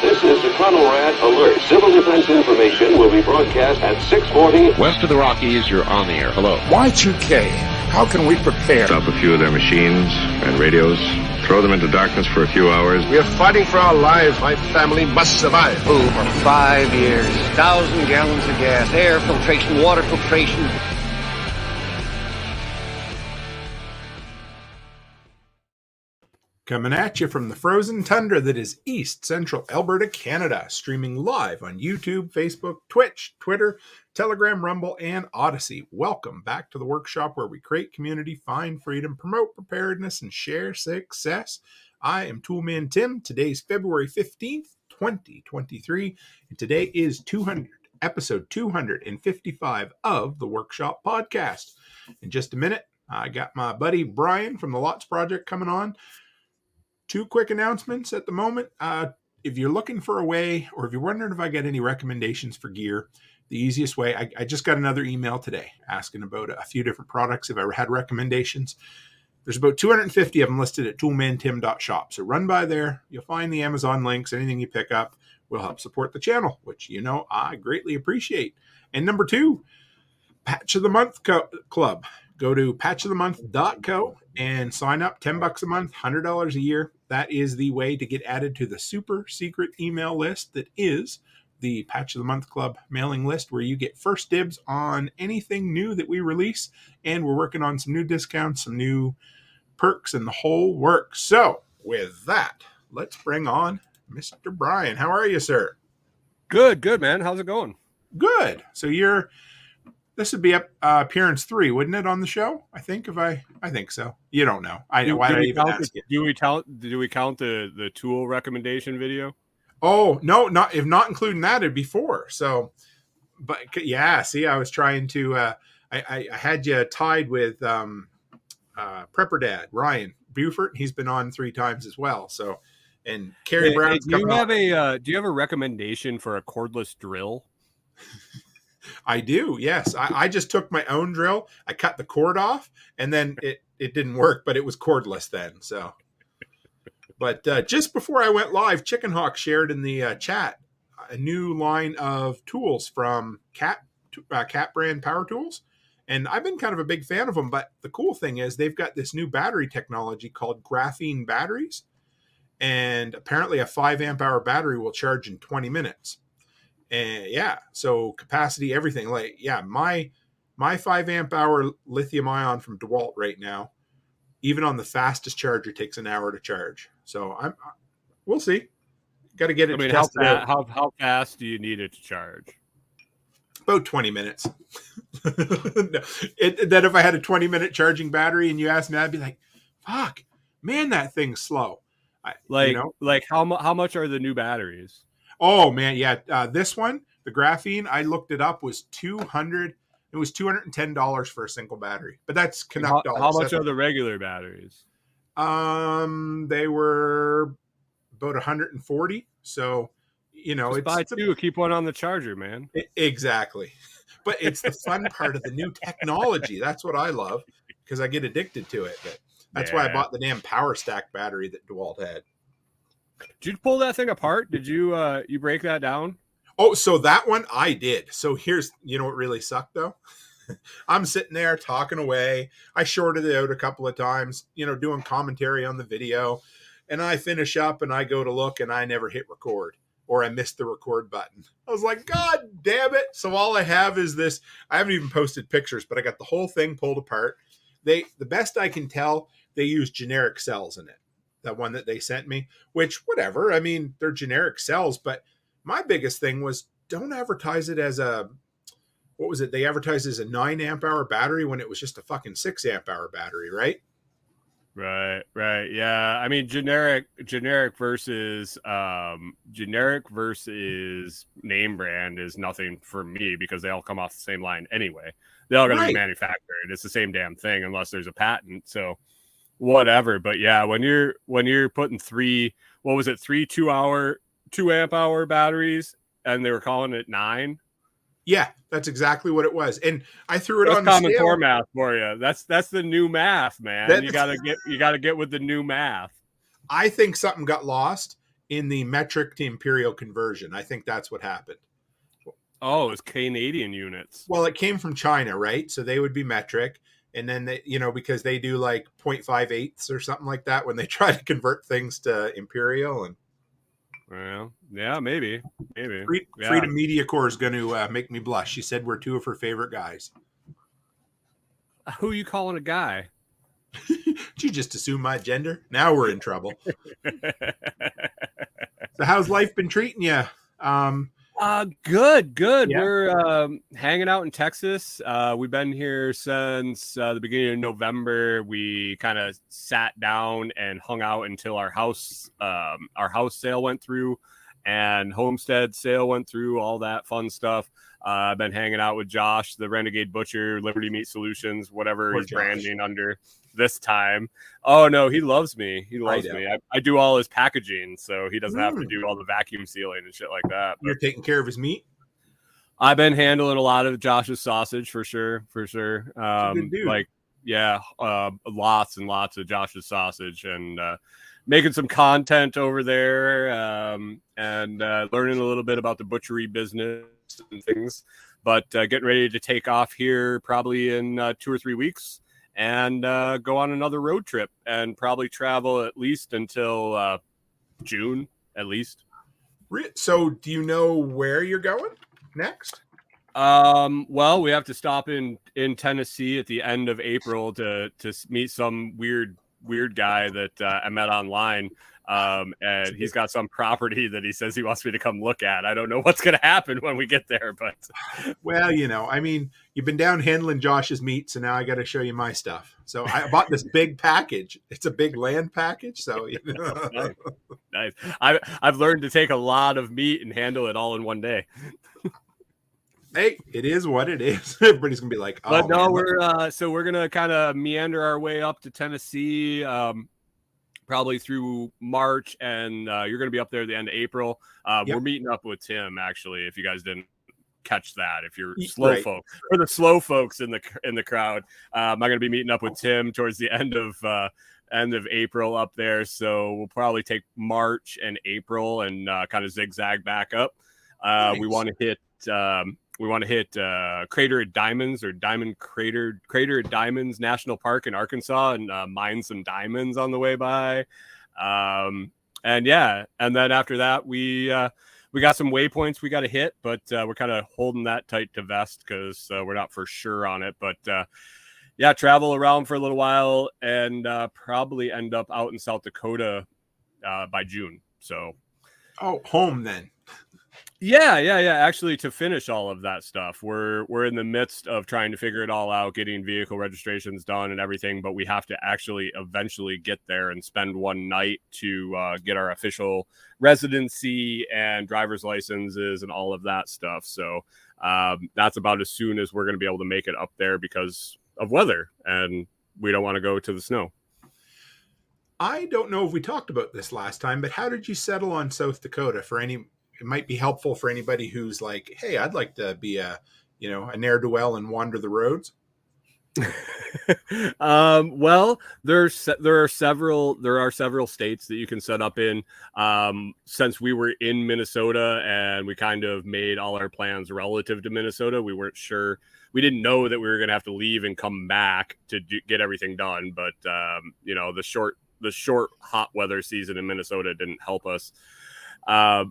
This is the Conrad Alert. Civil defense information will be broadcast at 6:40. West of the Rockies, you're on the air. Hello. Y2K, how can we prepare? Stop a few of their machines and radios. Throw them into darkness for a few hours. We are fighting for our lives. My family must survive. For 5 years, 1,000 gallons of gas, air filtration, water filtration. Coming at you from the frozen tundra that is East Central Alberta, Canada. Streaming live on YouTube, Facebook, Twitch, Twitter, Telegram, Rumble, and Odyssey. Welcome back to the workshop where we create community, find freedom, promote preparedness, and share success. I am Toolman Tim. Today's February 15th, 2023, and today is episode 255 of the Workshop Podcast. In just a minute, I got my buddy Brian from the Lots Project coming on. 2 quick announcements at the moment. If you're looking for a way, or if you're wondering if I get any recommendations for gear, the easiest way, I just got another email today asking about a few different products if I had recommendations. There's about 250 of them listed at toolmantim.shop. So run by there. You'll find the Amazon links. Anything you pick up will help support the channel, which, you know, I greatly appreciate. And number 2, Patch of the Month Club. Go to patchofthemonth.co and sign up. $10 a month, $100 a year. That is the way to get added to the super secret email list that is the Patch of the Month Club mailing list, where you get first dibs on anything new that we release. And we're working on some new discounts, some new perks, and the whole works. So with that, let's bring on Mr. Brian. How are you, sir? Good, man. How's it going? Good. So this would be appearance 3, wouldn't it, on the show? I think so. You don't know. I know. Why did I even ask you? Do we count the tool recommendation video? Oh no, if not including that, it'd be 4. So, but yeah, see, I was trying to. I had you tied with Prepper Dad Ryan Buford. He's been on 3 times as well. So, and Carrie Brown's do you have a recommendation for a cordless drill? I do, yes. I just took my own drill. I cut the cord off, and then it didn't work, but it was cordless then. So, but just before I went live, Chicken Hawk shared in the chat a new line of tools from Cat brand power tools, and I've been kind of a big fan of them. But the cool thing is they've got this new battery technology called graphene batteries, and apparently a 5 amp hour battery will charge in 20 minutes. And yeah, so capacity, everything. Like, yeah, my 5 amp hour lithium ion from DeWalt right now, even on the fastest charger, takes an hour to charge. So we'll see. Got to get it. I mean, tested out. how fast do you need it to charge? About 20 minutes. Then if I had a 20-minute charging battery and you asked me, I'd be like, fuck, man, that thing's slow. How much are the new batteries? Oh man, yeah. This one, the graphene, I looked it up, was $200. It was $210 for a single battery, but that's Canuck dollars. How much are the regular batteries? They were about 140. So, you know, just buy 2. Keep one on the charger, man. Exactly. But it's the fun part of the new technology. That's what I love because I get addicted to it. But that's why I bought the damn Power Stack battery that DeWalt had. Did you pull that thing apart? Did you break that down? Oh, so that one I did. So here's, you know what really sucked though? I'm sitting there talking away. I shorted it out a couple of times, you know, doing commentary on the video. And I finish up and I go to look and I never hit record, or I missed the record button. I was like, God damn it. So all I have is this. I haven't even posted pictures, but I got the whole thing pulled apart. The best I can tell, they use generic cells in it. That one that they sent me, which whatever. I mean, they're generic cells, but my biggest thing was don't advertise it as what was it? They advertised as a 9 amp hour battery when it was just a fucking 6 amp hour battery, right? Right. Yeah. I mean, generic versus name brand is nothing for me because they all come off the same line anyway. They all got to be manufactured. It's the same damn thing unless there's a patent. So whatever. But yeah, when you're putting 3 2 amp hour batteries and they were calling it 9. Yeah, that's exactly what it was. And I threw it that's on the common scale. core math for you. That's the new math, man. You gotta get with the new math. I think something got lost in the metric to imperial conversion. I think that's what happened. Oh, it's Canadian units. Well, it came from China, right? So they would be metric. And then they, because they do like 0.58 or something like that when they try to convert things to imperial. And well, yeah, maybe. Freedom Media Corps is going to make me blush. She said we're two of her favorite guys. Who are you calling a guy? Did you just assume my gender? Now we're in trouble. So how's life been treating you? Good. Yeah. We're hanging out in Texas. We've been here since the beginning of November. We kind of sat down and hung out until our house sale went through and homestead sale went through, all that fun stuff. I've been hanging out with Josh, the Renegade Butcher, Liberty Meat Solutions, whatever he's branding under this time. Oh no, he loves me. I do all his packaging, so he doesn't have to do all the vacuum sealing and shit like that. You're taking care of his meat? I've been handling a lot of Josh's sausage for sure. Good dude. Lots and lots of Josh's sausage, and making some content over there, and learning a little bit about the butchery business and things, but getting ready to take off here probably in 2 or 3 weeks and go on another road trip and probably travel at least until June at least. So do you know where you're going next? Well, we have to stop in Tennessee at the end of April to meet some weird guy that I met online. And he's got some property that he says he wants me to come look at. I don't know what's going to happen when we get there, but well, you've been down handling Josh's meat, so now I got to show you my stuff. So I bought this big package. It's a big land package. So nice. I've learned to take a lot of meat and handle it all in one day. Hey, it is what it is. Everybody's gonna be like, "Oh." But no, we're gonna kind of meander our way up to Tennessee, probably through March, and you're gonna be up there at the end of April. Yep. We're meeting up with Tim, actually. If you guys didn't catch that, if you're slow folks, or the slow folks in the crowd, I'm gonna be meeting up with Tim towards the end of April up there. So we'll probably take March and April and kind of zigzag back up. Nice. We want to hit Crater at Diamonds, or Crater at Diamonds National Park in Arkansas, and mine some diamonds on the way by. And then after that, we got some waypoints we got to hit, but we're kind of holding that tight to vest because we're not for sure on it. But travel around for a little while and probably end up out in South Dakota by June. So, home then. Yeah. Actually, to finish all of that stuff, we're in the midst of trying to figure it all out, getting vehicle registrations done and everything. But we have to actually eventually get there and spend one night to get our official residency and driver's licenses and all of that stuff. So that's about as soon as we're going to be able to make it up there because of weather, and we don't want to go to the snow. I don't know if we talked about this last time, but how did you settle on South Dakota? It might be helpful for anybody who's like, hey, I'd like to be a ne'er-do-well and wander the roads. Well, there are several states that you can set up in. Since we were in Minnesota and we kind of made all our plans relative to Minnesota, we weren't sure. We didn't know that we were going to have to leave and come back to get everything done. But the short hot weather season in Minnesota didn't help us. South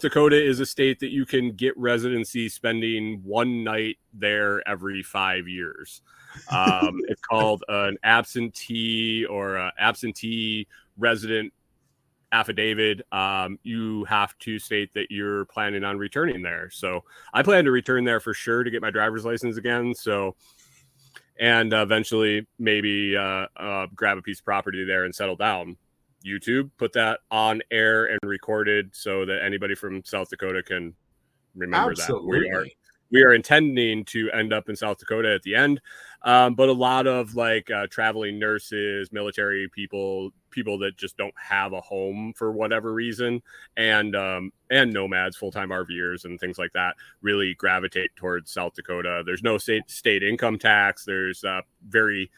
Dakota is a state that you can get residency spending one night there every 5 years. It's called an absentee resident affidavit. You have to state that you're planning on returning there. So I plan to return there for sure to get my driver's license again. So, and eventually maybe grab a piece of property there and settle down. YouTube, put that on air and recorded so that anybody from South Dakota can remember. Absolutely. That we are intending to end up in South Dakota at the end, but a lot of traveling nurses, military people that just don't have a home for whatever reason, and nomads, full-time RVers and things like that really gravitate towards South Dakota. There's no state income tax. There's very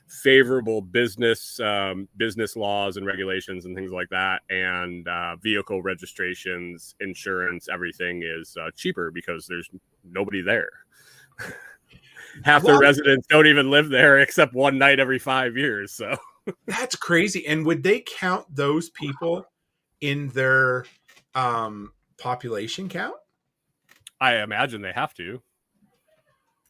favorable business laws and regulations and things like that, and vehicle registrations, insurance, everything is cheaper because there's nobody there. Half the residents don't even live there except one night every 5 years. So that's crazy. And would they count those people in their population count? I imagine they have to.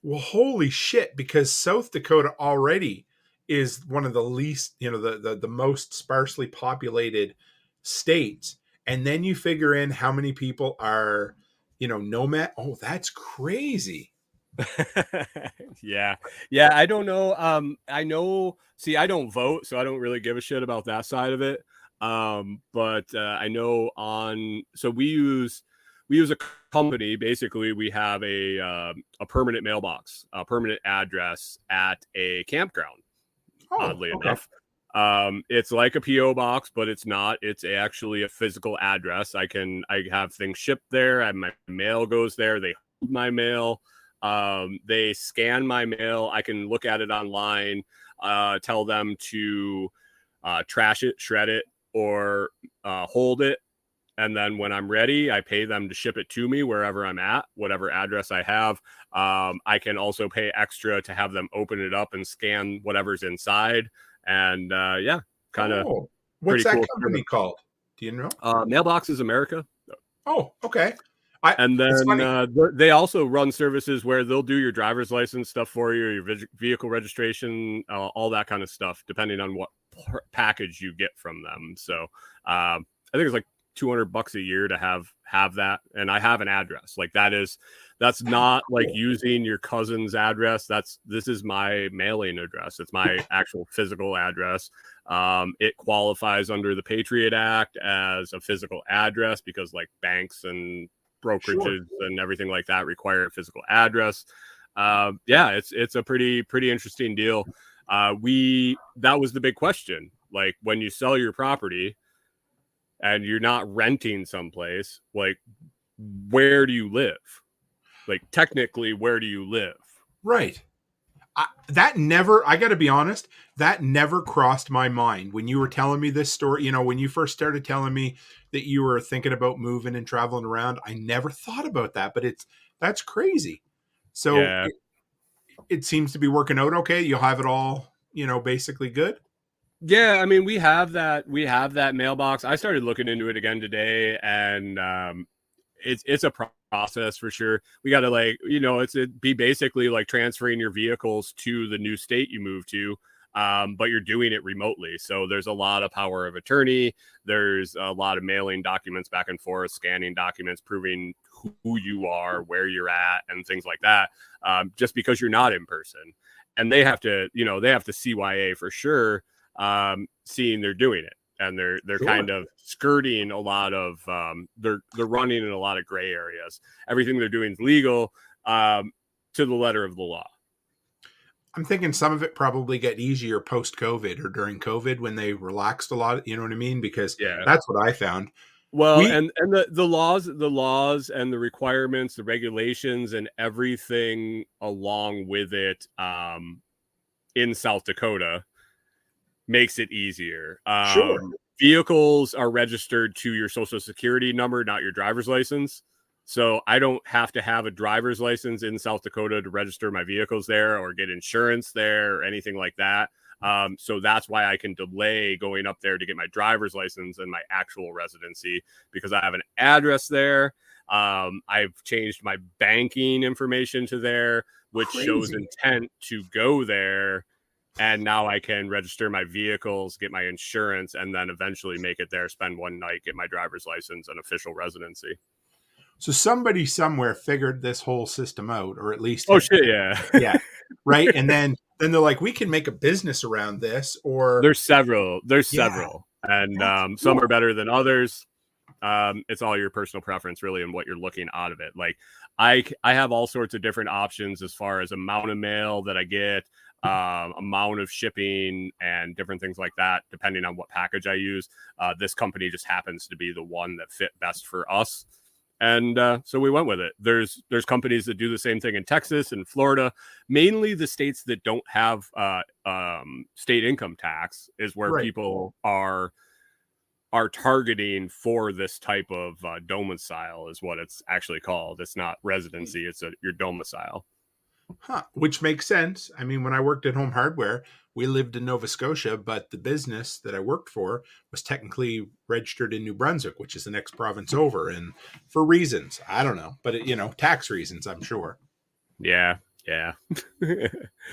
Well, holy shit, because South Dakota already is one of the least, the most sparsely populated states. And then you figure in how many people are, nomad. Oh, that's crazy. Yeah. I don't know. I don't vote, so I don't really give a shit about that side of it. But I know so we use a company. Basically, we have a permanent mailbox, a permanent address at a campground. Oddly enough, it's like a PO box, but it's not. It's actually a physical address. I have things shipped there. My mail goes there. They hold my mail. They scan my mail. I can look at it online. Tell them to trash it, shred it, or hold it. And then when I'm ready, I pay them to ship it to me wherever I'm at, whatever address I have. I can also pay extra to have them open it up and scan whatever's inside. And kind of. What's that company called? Do you know? Mailboxes America. Oh, okay. And then they also run services where they'll do your driver's license stuff for you, your vehicle registration, all that kind of stuff, depending on what package you get from them. So I think it's like $200 a year to have that. And I have an address. Like that's not like using your cousin's address. This is my mailing address. It's my actual physical address. It qualifies under the Patriot Act as a physical address because like banks and brokerages and everything like that require a physical address. It's a pretty interesting deal. That was the big question. Like when you sell your property and you're not renting someplace, like where do you live? Like technically, where do you live? Right. I got to be honest, that never crossed my mind when you were telling me this story. When you first started telling me that you were thinking about moving and traveling around, I never thought about that, but that's crazy. So it seems to be working out okay. You'll have it all, basically good. Yeah, I mean, we have that mailbox. I started looking into it again today, and it's a process for sure. We got to it'd be basically like transferring your vehicles to the new state you move to, but you're doing it remotely. So there's a lot of power of attorney. There's a lot of mailing documents back and forth, scanning documents, proving who you are, where you're at, and things like that. Just because you're not in person, and they have to CYA for sure. Seeing they're doing it, and they're kind of skirting a lot of they're running in a lot of gray areas. Everything they're doing is legal to the letter of the law. I'm thinking some of it probably got easier post-COVID or during COVID when they relaxed a lot. You know what I mean? Because that's what I found. Well, and the laws and the requirements, the regulations, and everything along with it in South Dakota makes it easier. Vehicles are registered to your social security number, not your driver's license. So I don't have to have a driver's license in South Dakota to register my vehicles there or get insurance there or anything like that. So that's why I can delay going up there to get my driver's license and my actual residency, because I have an address there. I've changed my banking information to there, which shows intent to go there. And now I can register my vehicles, get my insurance, and then eventually make it there, spend one night, get my driver's license and official residency. So somebody somewhere figured this whole system out, or at least... Yeah. Right? And then they're like, we can make a business around this, or... There's several. And some are better than others. It's all your personal preference, really, and what you're looking out of it. Like, I have all sorts of different options as far as amount of mail that I get, amount of shipping, and different things like that, depending on what package I use. This company just happens to be the one that fit best for us. And so we went with it. There's companies that do the same thing in Texas and Florida. Mainly the states that don't have state income tax is where people are targeting for this type of domicile, is what it's actually called. It's not residency, it's your domicile. Which makes sense. I mean, when I worked at Home Hardware, we lived in Nova Scotia, but the business that I worked for was technically registered in New Brunswick, which is the next province over. And for reasons, I don't know, but tax reasons, I'm sure. Yeah.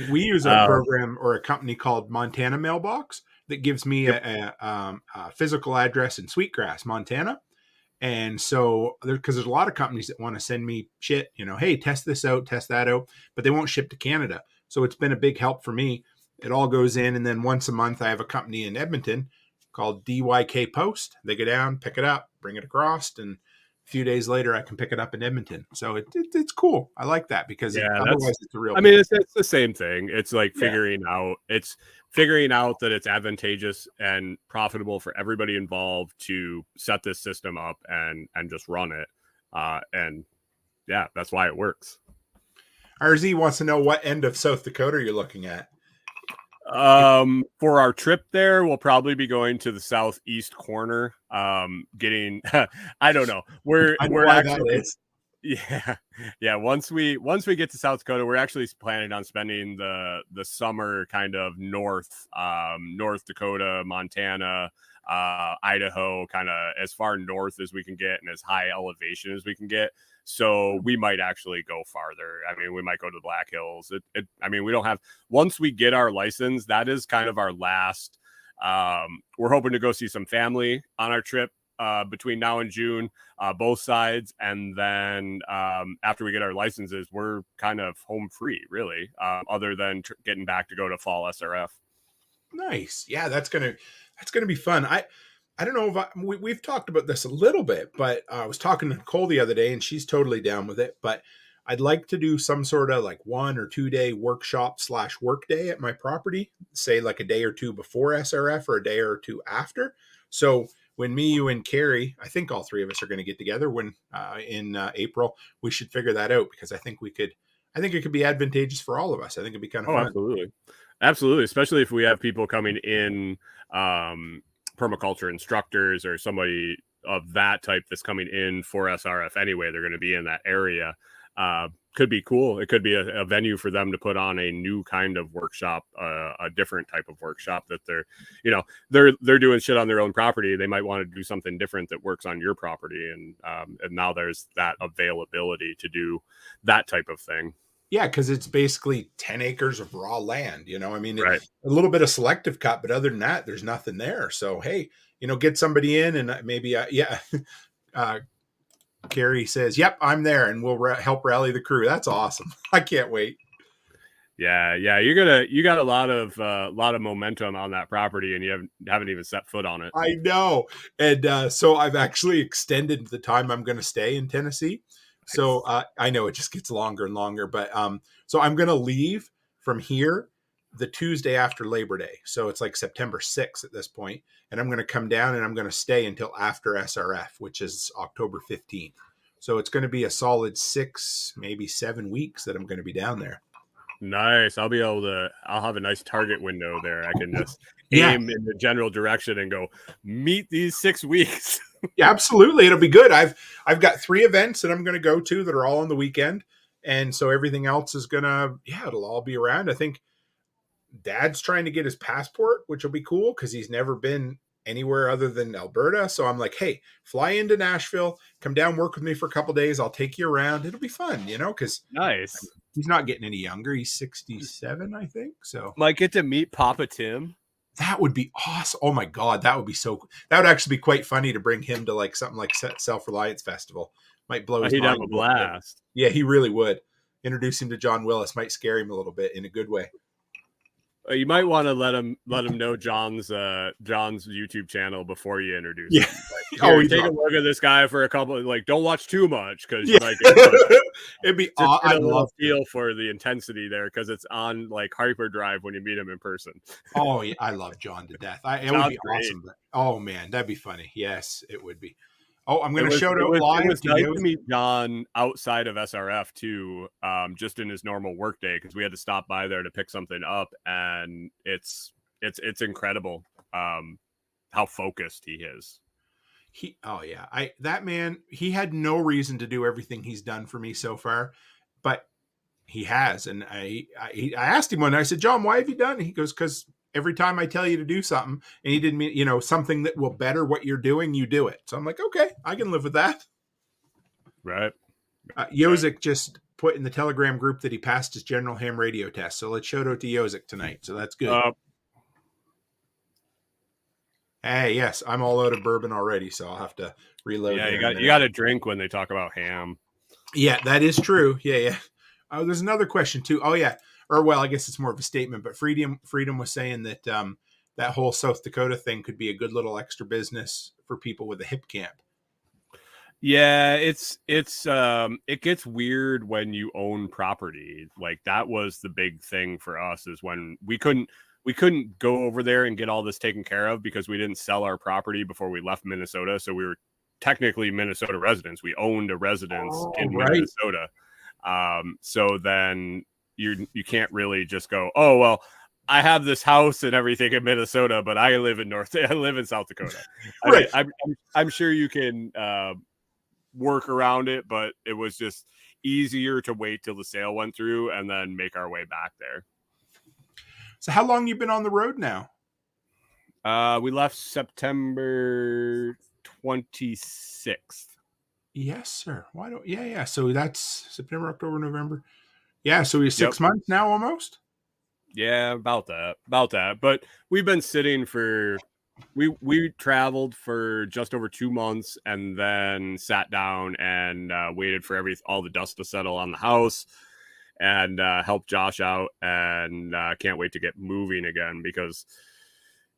We use a program or a company called Montana Mailbox that gives me a physical address in Sweetgrass, Montana. And so because there's a lot of companies that want to send me shit, hey, test this out, test that out, but they won't ship to Canada. So it's been a big help for me. It all goes in. And then once a month, I have a company in Edmonton called DYK Post. They go down, pick it up, bring it across. And a few days later, I can pick it up in Edmonton. So it's cool. I like that because otherwise it's a real. I mean, it's the same thing. It's like figuring out that it's advantageous and profitable for everybody involved to set this system up and just run it. And yeah, that's why it works. RZ wants to know what end of South Dakota you're looking at. For our trip there, we'll probably be going to the southeast corner. Getting, I don't know. We're actually, yeah. Once we get to South Dakota, we're actually planning on spending the summer kind of North Dakota, Montana, Idaho, kind of as far north as we can get and as high elevation as we can get. So we might actually go farther. I mean, we might go to the Black Hills. We don't have, once we get our license, that is kind of our last. We're hoping to go see some family on our trip between now and June, both sides. And then after we get our licenses, we're kind of home free, really, other than getting back to go to fall SRF. Nice. Yeah, that's gonna be fun. I don't know if we've talked about this a little bit, but I was talking to Nicole the other day and she's totally down with it. But I'd like to do some sort of like 1 or 2 day workshop / work day at my property, say like a day or two before SRF or a day or two after. So when me, you, and Carrie, I think all three of us are going to get together in April, we should figure that out because I think it could be advantageous for all of us. I think it'd be kind of fun. Absolutely. Especially if we have people coming in, permaculture instructors or somebody of that type that's coming in for SRF anyway. They're going to be in that area. Could be cool. It could be a venue for them to put on a new kind of workshop, a different type of workshop that they're doing shit on their own property. They might want to do something different that works on your property. And now there's that availability to do that type of thing. Yeah, because it's basically 10 acres of raw land, Right. A little bit of selective cut, but other than that, there's nothing there. So, hey, get somebody in and maybe, Carrie says, yep, I'm there and we'll help rally the crew. That's awesome. I can't wait. Yeah. You got a lot of momentum on that property and you haven't even set foot on it. I know. And so I've actually extended the time I'm going to stay in Tennessee. So I know it just gets longer and longer, but so I'm going to leave from here the Tuesday after Labor Day. So it's like September 6th at this point. And I'm going to come down and I'm going to stay until after SRF, which is October 15th. So it's going to be a solid 6, maybe 7 weeks that I'm going to be down there. Nice. I'll have a nice target window there. I can just aim in the general direction and go meet these 6 weeks. Yeah, absolutely. It'll be good. I've got 3 events that I'm going to go to that are all on the weekend. And so everything else is it'll all be around. I think Dad's trying to get his passport, which will be cool because he's never been anywhere other than Alberta. So I'm like, hey, fly into Nashville, come down, work with me for a couple days. I'll take you around. It'll be fun, because nice. He's not getting any younger. He's 67, I think. So might get to meet Papa Tim. That would be awesome. Oh my God. That would actually be quite funny to bring him to like something like Self-Reliance Festival. Might blow his mind. He'd have a blast. Yeah, he really would. Introduce him to John Willis might scare him a little bit in a good way. You might want to let him know John's YouTube channel before you introduce him. Like, take a look at this guy for a couple. Don't watch too much because you might get it'd be. I love feel for the intensity there because it's on like hyperdrive when you meet him in person. Oh, yeah, I love John to death. It would be awesome. Oh man, that'd be funny. Yes, it would be. Oh, I'm going to shout out live. It was nice to meet John outside of SRF too, just in his normal workday, because we had to stop by there to pick something up, and it's incredible how focused he is. That man, he had no reason to do everything he's done for me so far, but he has. And I asked him one, I said, John, why have you done it? He goes, because every time I tell you to do something and he didn't mean, something that will better what you're doing, you do it. So I'm like, okay, I can live with that. Right. Yozek just put in the Telegram group that he passed his general ham radio test. So let's shout out to Yozek tonight. So that's good. Hey, yes, I'm all out of bourbon already, so I'll have to reload. Yeah, you got to drink when they talk about ham. Yeah, that is true. Yeah. Oh, there's another question too. Oh yeah. Or well, I guess it's more of a statement, but Freedom was saying that that whole South Dakota thing could be a good little extra business for people with a hip camp. Yeah, it gets weird when you own property. Like that was the big thing for us, is when we couldn't go over there and get all this taken care of because we didn't sell our property before we left Minnesota. So we were technically Minnesota residents. We owned a residence in Minnesota. So then you can't really just go, oh, well, I have this house and everything in Minnesota, but I live in South Dakota. Right. I'm sure you can work around it, but it was just easier to wait till the sale went through and then make our way back there. So how long you been on the road now? We left September 26th. Yes, sir. Why don't? Yeah. So that's September, October, November. Yeah. So we're 6 months now, almost. Yeah, about that. But we've been sitting for. We traveled for just over 2 months and then sat down and waited for all the dust to settle on the house, and helped Josh out, and can't wait to get moving again, because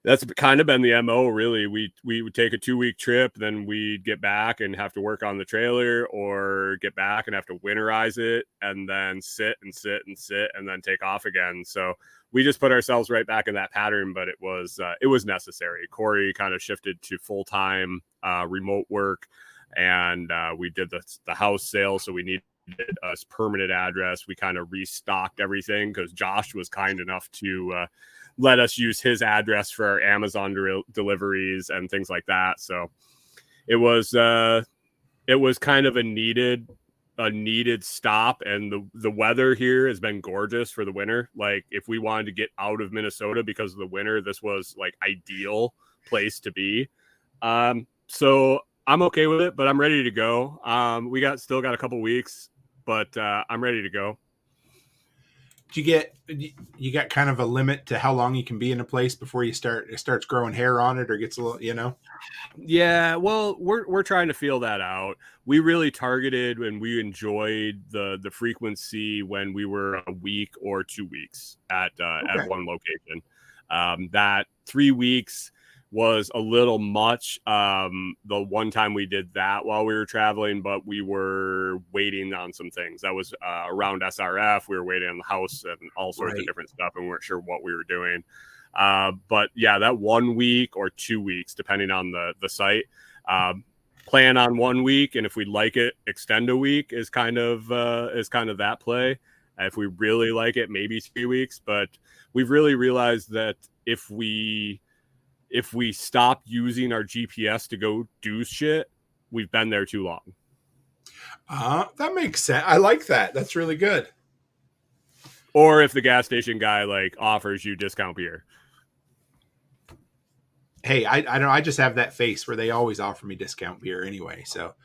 that's kind of been the MO, really. We would take a 2-week trip, then we'd get back and have to work on the trailer, or get back and have to winterize it, and then sit, and then take off again. So we just put ourselves right back in that pattern, but it was necessary. Corey kind of shifted to full-time remote work, and we did the house sale, so we needed a permanent address. We kind of restocked everything because Josh was kind enough to let us use his address for our Amazon deliveries and things like that. So it was kind of a needed stop. And the weather here has been gorgeous for the winter. Like if we wanted to get out of Minnesota because of the winter, this was like ideal place to be. So I'm okay with it, but I'm ready to go. We still got a couple weeks, but I'm ready to go. Do you got kind of a limit to how long you can be in a place before it starts growing hair on it, or gets a little, Yeah, well, we're trying to feel that out. We really targeted and we enjoyed the frequency when we were a week or 2 weeks at one location. That 3 weeks was a little much. The one time we did that while we were traveling, but we were waiting on some things. That was around SRF. We were waiting on the house and all sorts of different stuff, and we weren't sure what we were doing. But yeah, that 1 week or 2 weeks, depending on the site. Plan on 1 week, and if we like it, extend a week is kind of that play. If we really like it, maybe 3 weeks. But we've really realized that if we stop using our GPS to go do shit, we've been there too long. That makes sense. I like that. That's really good. Or if the gas station guy offers you discount beer. Hey, I don't know. I just have that face where they always offer me discount beer anyway. So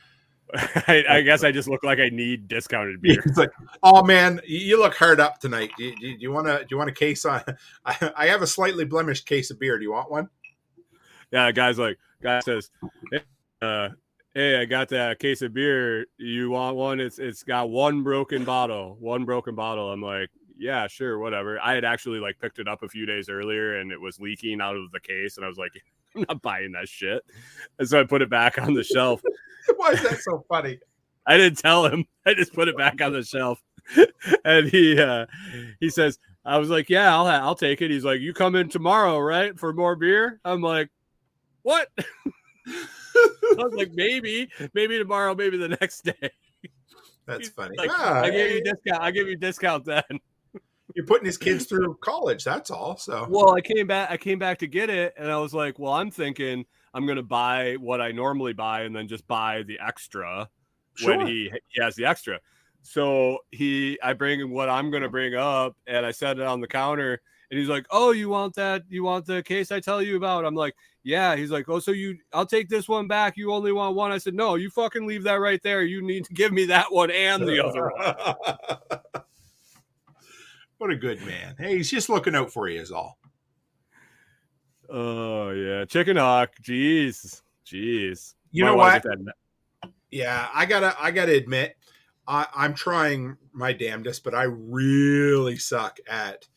I guess I just look like I need discounted beer. It's like, oh man, you look hard up tonight. Do you want a case on? I have a slightly blemished case of beer. Do you want one? Yeah, guy says, hey, I got that case of beer. You want one? It's got one broken bottle. I'm like, yeah, sure, whatever. I had actually picked it up a few days earlier and it was leaking out of the case, and I was like, I'm not buying that shit. And so I put it back on the shelf. Why is that so funny? I didn't tell him. I just put it back on the shelf. And he says, I was like, yeah, I'll take it. He's like, you come in tomorrow, right, for more beer? I'm like, what? was like, maybe tomorrow, maybe the next day. That's funny. Like, I gave you a discount. I gave you a discount then. You're putting his kids through college. That's all. So, well, I came back to get it, and I was like, well, I'm thinking I'm going to buy what I normally buy, and then just buy the extra when he has the extra. So I bring him what I'm going to bring up, and I set it on the counter, and he's like, oh, you want that? You want the case I tell you about? I'm like, yeah. He's like, oh, so I'll take this one back. You only want one. I said, no, you fucking leave that right there. You need to give me that one and the other one. What a good man. Hey, he's just looking out for you is all. Oh, yeah. Chicken hawk. Jeez. You know what? Yeah, I gotta admit, I'm trying my damnedest, but I really suck at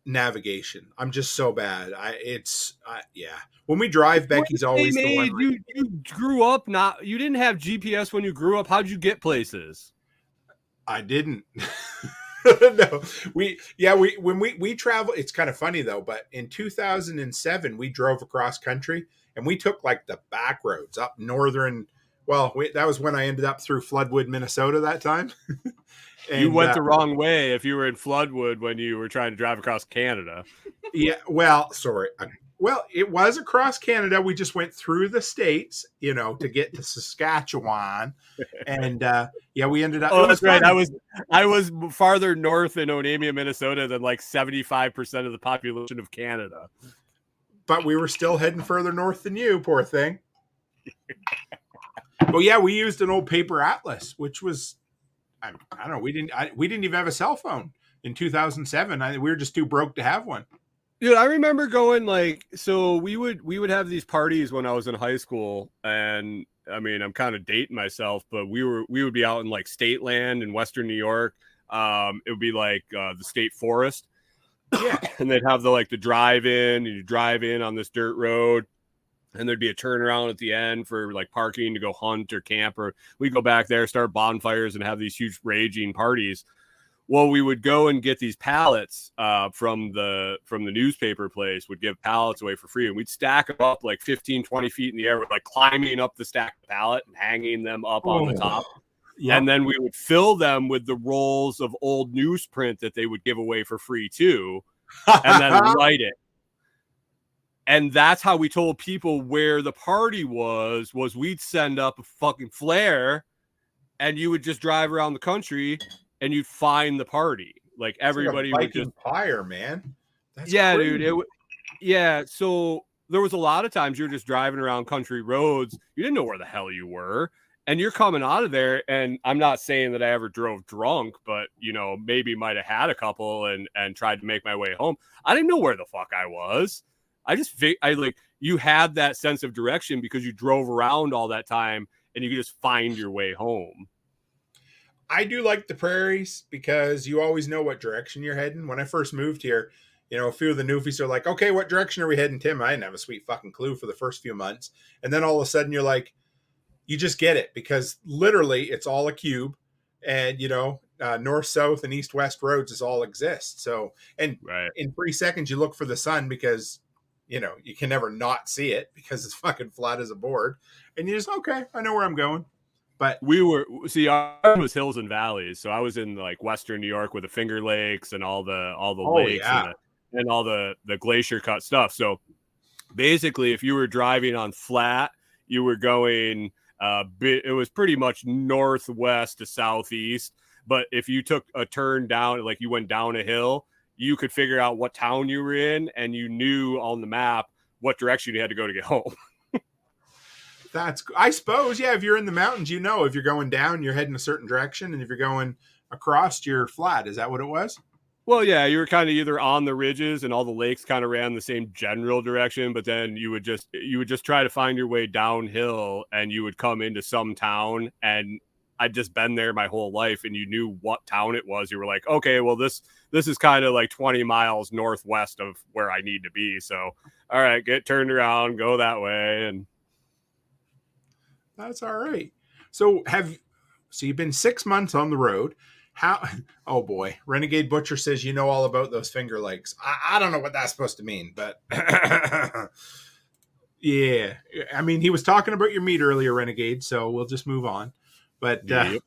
navigation. I'm just so bad. Yeah. When we drive, Becky's always the one. You grew up you didn't have GPS when you grew up. How'd you get places? I didn't. No, when we travel, it's kind of funny though, but in 2007 we drove across country and we took like the back roads up northern. Well, that was when I ended up through Floodwood, Minnesota that time. And, you went the wrong way if you were in Floodwood when you were trying to drive across Canada. Yeah, well, sorry. Well, it was across Canada. We just went through the states, to get to Saskatchewan, and we ended up. Oh, that's right. I was farther north in Onamia, Minnesota, than like 75% of the population of Canada. But we were still heading further north than you, poor thing. Well, yeah, we used an old paper atlas, which was, I don't know, we didn't even have a cell phone in 2007. We were just too broke to have one. Dude, I remember going so we would have these parties when I was in high school, and I mean, I'm kind of dating myself, but we would be out in like state land in Western New York. It would be like the state forest. Yeah. And they'd have the drive-in, and you drive in on this dirt road, and there'd be a turnaround at the end for like parking to go hunt or camp, or we'd go back there, start bonfires, and have these huge raging parties. Well, we would go and get these pallets from the newspaper place, would give pallets away for free. And we'd stack them up like 15, 20 feet in the air, with like climbing up the stacked pallet and hanging them up on the top. Yep. And then we would fill them with the rolls of old newsprint that they would give away for free too, and then light it. And that's how we told people where the party was we'd send up a fucking flare, and you would just drive around the country and you'd find the party. Like everybody would just fire, man. That's crazy. Dude. So there was a lot of times you're just driving around country roads. You didn't know where the hell you were. And you're coming out of there. And I'm not saying that I ever drove drunk, but maybe might have had a couple and tried to make my way home. I didn't know where the fuck I was. You had that sense of direction because you drove around all that time and you could just find your way home. I do like the prairies because you always know what direction you're heading. When I first moved here, a few of the newfies are like, okay, what direction are we heading, Tim? I didn't have a sweet fucking clue for the first few months. And then all of a sudden you're like, you just get it because literally it's all a cube and, north, south and east, west roads is all exist. So, and in 3 seconds you look for the sun because, you can never not see it because it's fucking flat as a board. And you just, okay, I know where I'm going. But ours was hills and valleys. So I was in like Western New York with the Finger Lakes and all the lakes and all the glacier cut stuff. So basically, if you were driving on flat, you were going, it was pretty much northwest to southeast. But if you took a turn down, like you went down a hill, you could figure out what town you were in, and you knew on the map what direction you had to go to get home. I suppose, yeah, if you're in the mountains, if you're going down, you're heading a certain direction. And if you're going across, you're flat. Is that what it was? Well, yeah, you were kind of either on the ridges and all the lakes kind of ran the same general direction, but then you would just try to find your way downhill and you would come into some town. And I'd just been there my whole life and you knew what town it was. You were like, okay, well, this is kind of like 20 miles northwest of where I need to be. So, all right, get turned around, go that way. And that's all right. So you've been 6 months on the road. Oh boy. Renegade Butcher says, all about those Finger Lakes. I don't know what that's supposed to mean, but Yeah. I mean, he was talking about your meat earlier, Renegade, so we'll just move on. But Yep.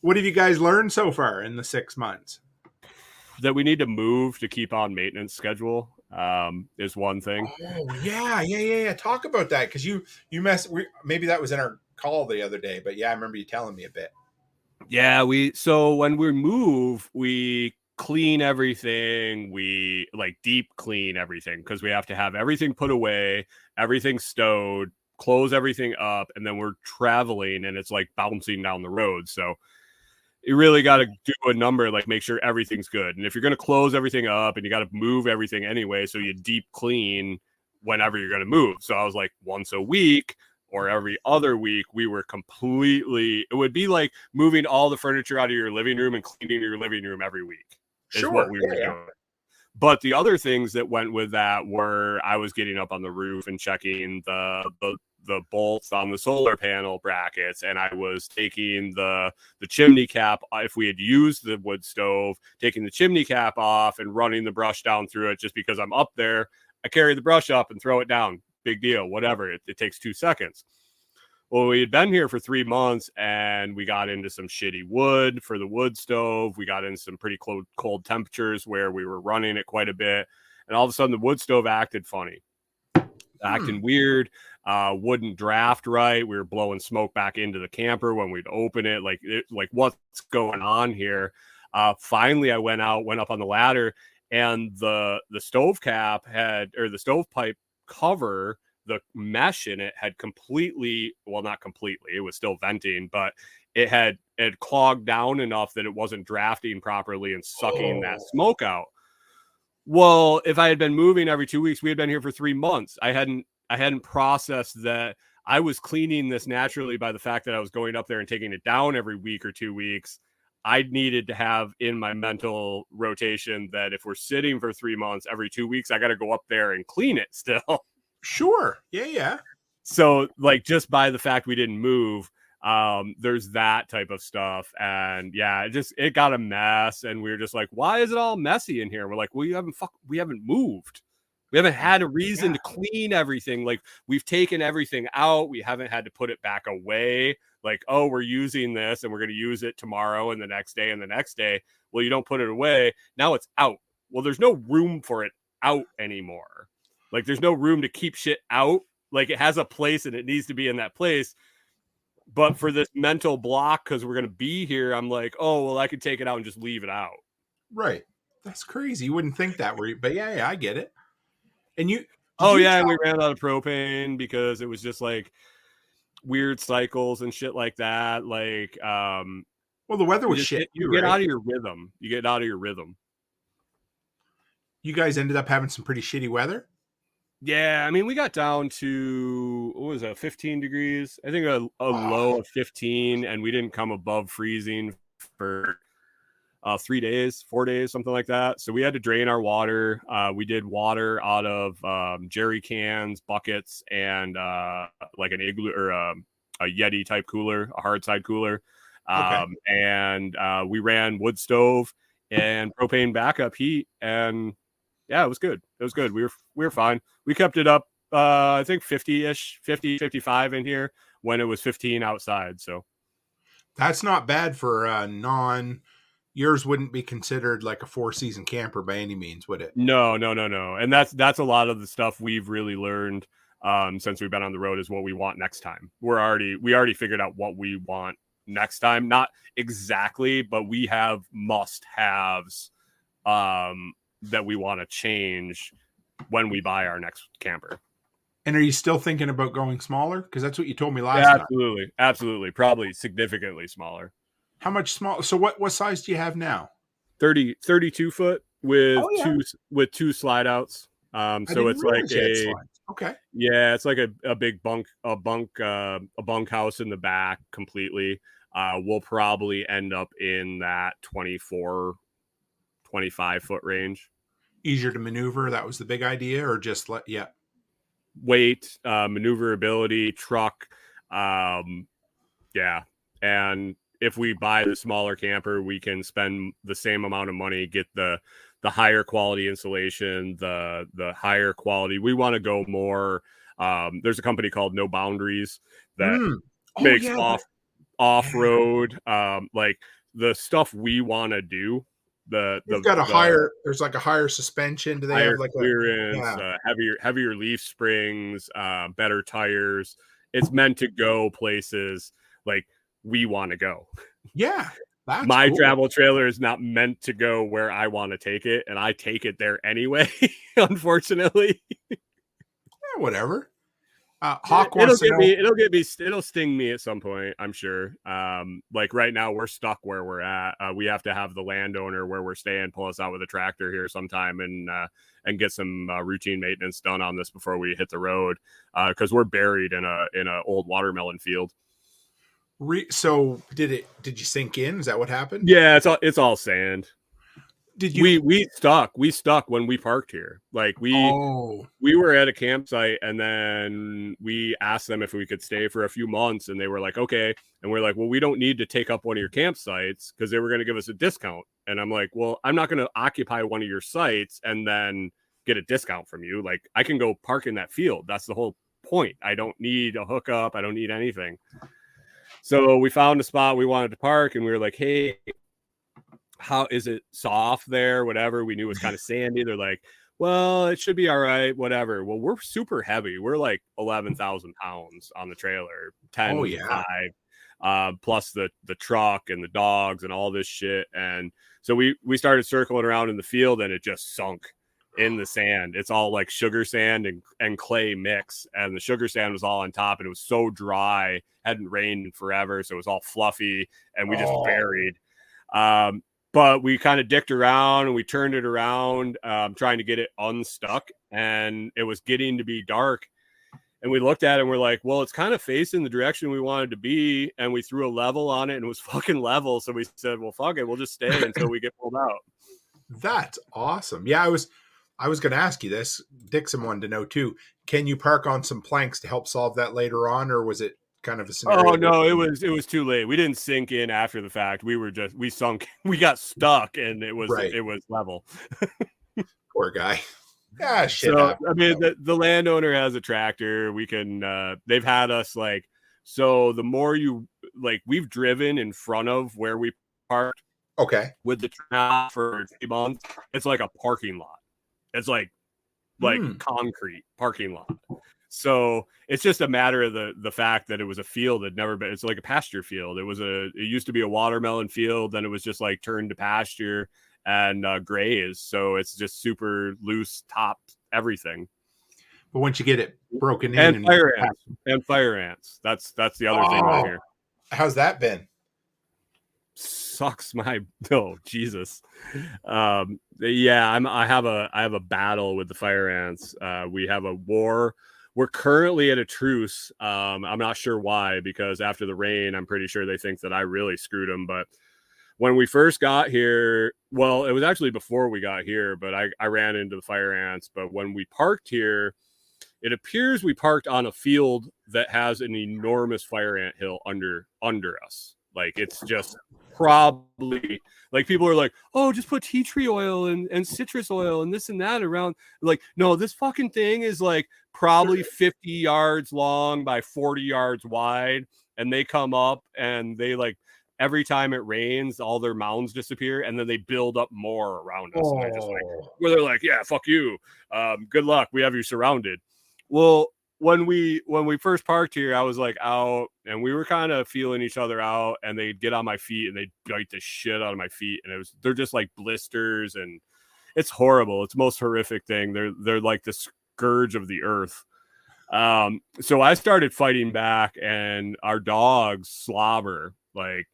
what have you guys learned so far in the 6 months? That we need to move to keep on maintenance schedule is one thing. Oh, yeah. Talk about that, because maybe that was in our call the other day, but yeah, I remember you telling me a bit. Yeah, so when we move, we clean everything. We like deep clean everything because we have to have everything put away, everything stowed, close everything up, and then we're traveling and it's like bouncing down the road. So you really got to do a number, like make sure everything's good. And if you're going to close everything up and you got to move everything anyway, so you deep clean whenever you're going to move. So I was like once a week or every other week, we were completely, it would be like moving all the furniture out of your living room and cleaning your living room every week is what we were doing. But the other things that went with that were I was getting up on the roof and checking the bolts on the solar panel brackets, and I was taking the chimney cap, if we had used the wood stove, taking the chimney cap off and running the brush down through it. Just because I'm up there, I carry the brush up and throw it down. Big deal, whatever. It takes 2 seconds. Well, we had been here for 3 months and we got into some shitty wood for the wood stove. We got into some pretty cold temperatures where we were running it quite a bit. And all of a sudden the wood stove acted funny, acting weird, wouldn't draft right. We were blowing smoke back into the camper when we'd open it. Like what's going on here? Finally, I went up on the ladder, and the stove cap the stovepipe cover, the mesh in it had completely, well, not completely, it was still venting, but it had clogged down enough that it wasn't drafting properly and sucking that smoke out. Well, if I had been moving every 2 weeks, we had been here for 3 months. I hadn't processed that I was cleaning this naturally by the fact that I was going up there and taking it down every week or 2 weeks. I needed to have in my mental rotation that if we're sitting for 3 months, every 2 weeks, I got to go up there and clean it still. Sure. Yeah. So like just by the fact we didn't move, there's that type of stuff. And yeah, it got a mess. And we were just like, why is it all messy in here? We're like, well, we haven't moved. We haven't had a reason to clean everything. Like we've taken everything out. We haven't had to put it back away. Like, oh, we're using this and we're going to use it tomorrow and the next day and the next day. Well, you don't put it away. Now it's out. Well, there's no room for it out anymore. Like there's no room to keep shit out. Like it has a place and it needs to be in that place. But for this mental block, because we're going to be here, I'm like, oh, well, I could take it out and just leave it out. Right. That's crazy. You wouldn't think that, but yeah, I get it. And and we ran out of propane because it was just like weird cycles and shit like that. Like, well, the weather was shit. You get out of your rhythm. You guys ended up having some pretty shitty weather. Yeah, I mean, we got down to, what was that, 15 degrees? I think a low of 15, and we didn't come above freezing for 3 days, 4 days, something like that. So we had to drain our water. We did water out of jerry cans, buckets, and like an igloo or a Yeti type cooler, a hard side cooler. And we ran wood stove and propane backup heat, and yeah, it was good. We were fine. We kept it up, I think 50-ish, 50, 55 in here when it was 15 outside. So that's not bad for yours wouldn't be considered like a 4-season camper by any means, would it? No. And that's a lot of the stuff we've really learned since we've been on the road is what we want next time. We already figured out what we want next time. Not exactly, but we have must-haves that we want to change when we buy our next camper. And are you still thinking about going smaller? Because that's what you told me last time. Absolutely. Probably significantly smaller. How much smaller? So what size do you have now? 32 foot with two slide outs. So it's like it's like a big bunk house in the back completely. We'll probably end up in that 24, 25 foot range. Easier to maneuver. That was the big idea, or just weight, maneuverability, truck. And if we buy the smaller camper, we can spend the same amount of money, get the higher quality insulation, the higher quality. We want to go more There's a company called No Boundaries that Oh, makes yeah. off-road, like the stuff we want to do. They've got a higher. There's like a higher suspension. Do they higher have like clearance, heavier leaf springs, better tires. It's meant to go places like we want to go. Yeah, that's My cool. travel trailer is not meant to go where I want to take it, and I take it there anyway. Unfortunately, Yeah, whatever. Hawk it'll wants to know. it'll sting me at some point, I'm sure. Like right now we're stuck where we're at. We have to have the landowner where we're staying pull us out with a tractor here sometime and get some routine maintenance done on this before we hit the road, because we're buried in a old watermelon field. So did you sink in? Is that what happened? Yeah, it's all sand. Did you? We stuck when we parked here. Like we were at a campsite, and then we asked them if we could stay for a few months, and they were like, okay. And we're like, well, we don't need to take up one of your campsites because they were going to give us a discount. And I'm like, well, I'm not going to occupy one of your sites and then get a discount from you. Like I can go park in that field. That's the whole point. I don't need a hookup. I don't need anything. So we found a spot we wanted to park, and we were like, hey, how is it soft there? Whatever. We knew it was kind of sandy. They're like, well, it should be all right. Whatever. Well, we're super heavy. We're like 11,000 pounds on the trailer, 10, Oh, yeah. 5, plus the truck and the dogs and all this shit. And so we started circling around in the field, and it just sunk in the sand. It's all like sugar sand and clay mix. And the sugar sand was all on top, and it was so dry, hadn't rained in forever. So it was all fluffy, and we just buried. But we kind of dicked around and we turned it around, trying to get it unstuck. And it was getting to be dark. And we looked at it and we're like, well, it's kind of facing the direction we wanted to be. And we threw a level on it, and it was fucking level. So we said, well, fuck it. We'll just stay until we get pulled out. That's awesome. Yeah, I was going to ask you this. Dixon wanted to know too. Can you park on some planks to help solve that later on, or was it kind of a scenario? Oh no, it was too late. We didn't sink in after the fact. We sunk. We got stuck, and it was level. Poor guy. Yeah, shit. So I mean, the landowner has a tractor. We can. They've had us like. So the more you like, we've driven in front of where we parked. Okay. With the trailer for 3 months, it's like a parking lot. It's like concrete parking lot. So it's just a matter of the fact that it was a field that never been. It's like a pasture field. It used to be a watermelon field, then it was just like turned to pasture and grazed. So it's just super loose top everything. But once you get it broken in, and fire ants. That's the other thing right here. How's that been? Sucks my Jesus. Yeah, I have a battle with the fire ants. We have a war. We're currently at a truce. I'm not sure why, because after the rain, I'm pretty sure they think that I really screwed them. But when we first got here, well, it was actually before we got here, but I ran into the fire ants. But when we parked here, it appears we parked on a field that has an enormous fire ant hill under us. Like it's just probably like people are like, oh, just put tea tree oil and citrus oil and this and that around. Like, no, this fucking thing is like probably 50 yards long by 40 yards wide. And they come up and they like every time it rains, all their mounds disappear, and then they build up more around us. And they're just like, where they're like, yeah, fuck you. Good luck. We have you surrounded. Well, when we first parked here, I was like out, and we were kind of feeling each other out, and they'd get on my feet and they'd bite the shit out of my feet, and they're just like blisters, and it's horrible. It's the most horrific thing. They're like the scourge of the earth. So I started fighting back, and our dogs slobber. Like,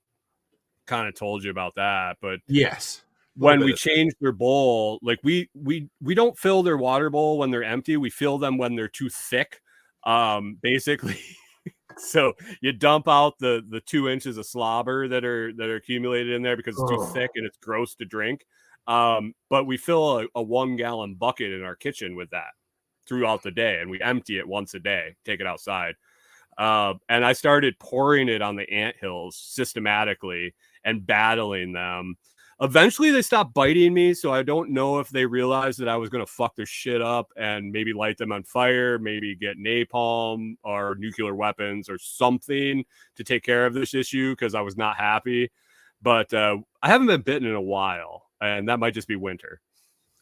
kind of told you about that, but yes. When we change their bowl, like we don't fill their water bowl when they're empty. We fill them when they're too thick. Basically. So you dump out the 2 inches of slobber that are accumulated in there because it's too thick and it's gross to drink. But we fill a 1 gallon bucket in our kitchen with that throughout the day, and we empty it once a day, take it outside. And I started pouring it on the anthills systematically and battling them. Eventually they stopped biting me, so I don't know if they realized that I was going to fuck their shit up and maybe light them on fire, maybe get napalm or nuclear weapons or something to take care of this issue, because I was not happy. But I haven't been bitten in a while, and that might just be winter.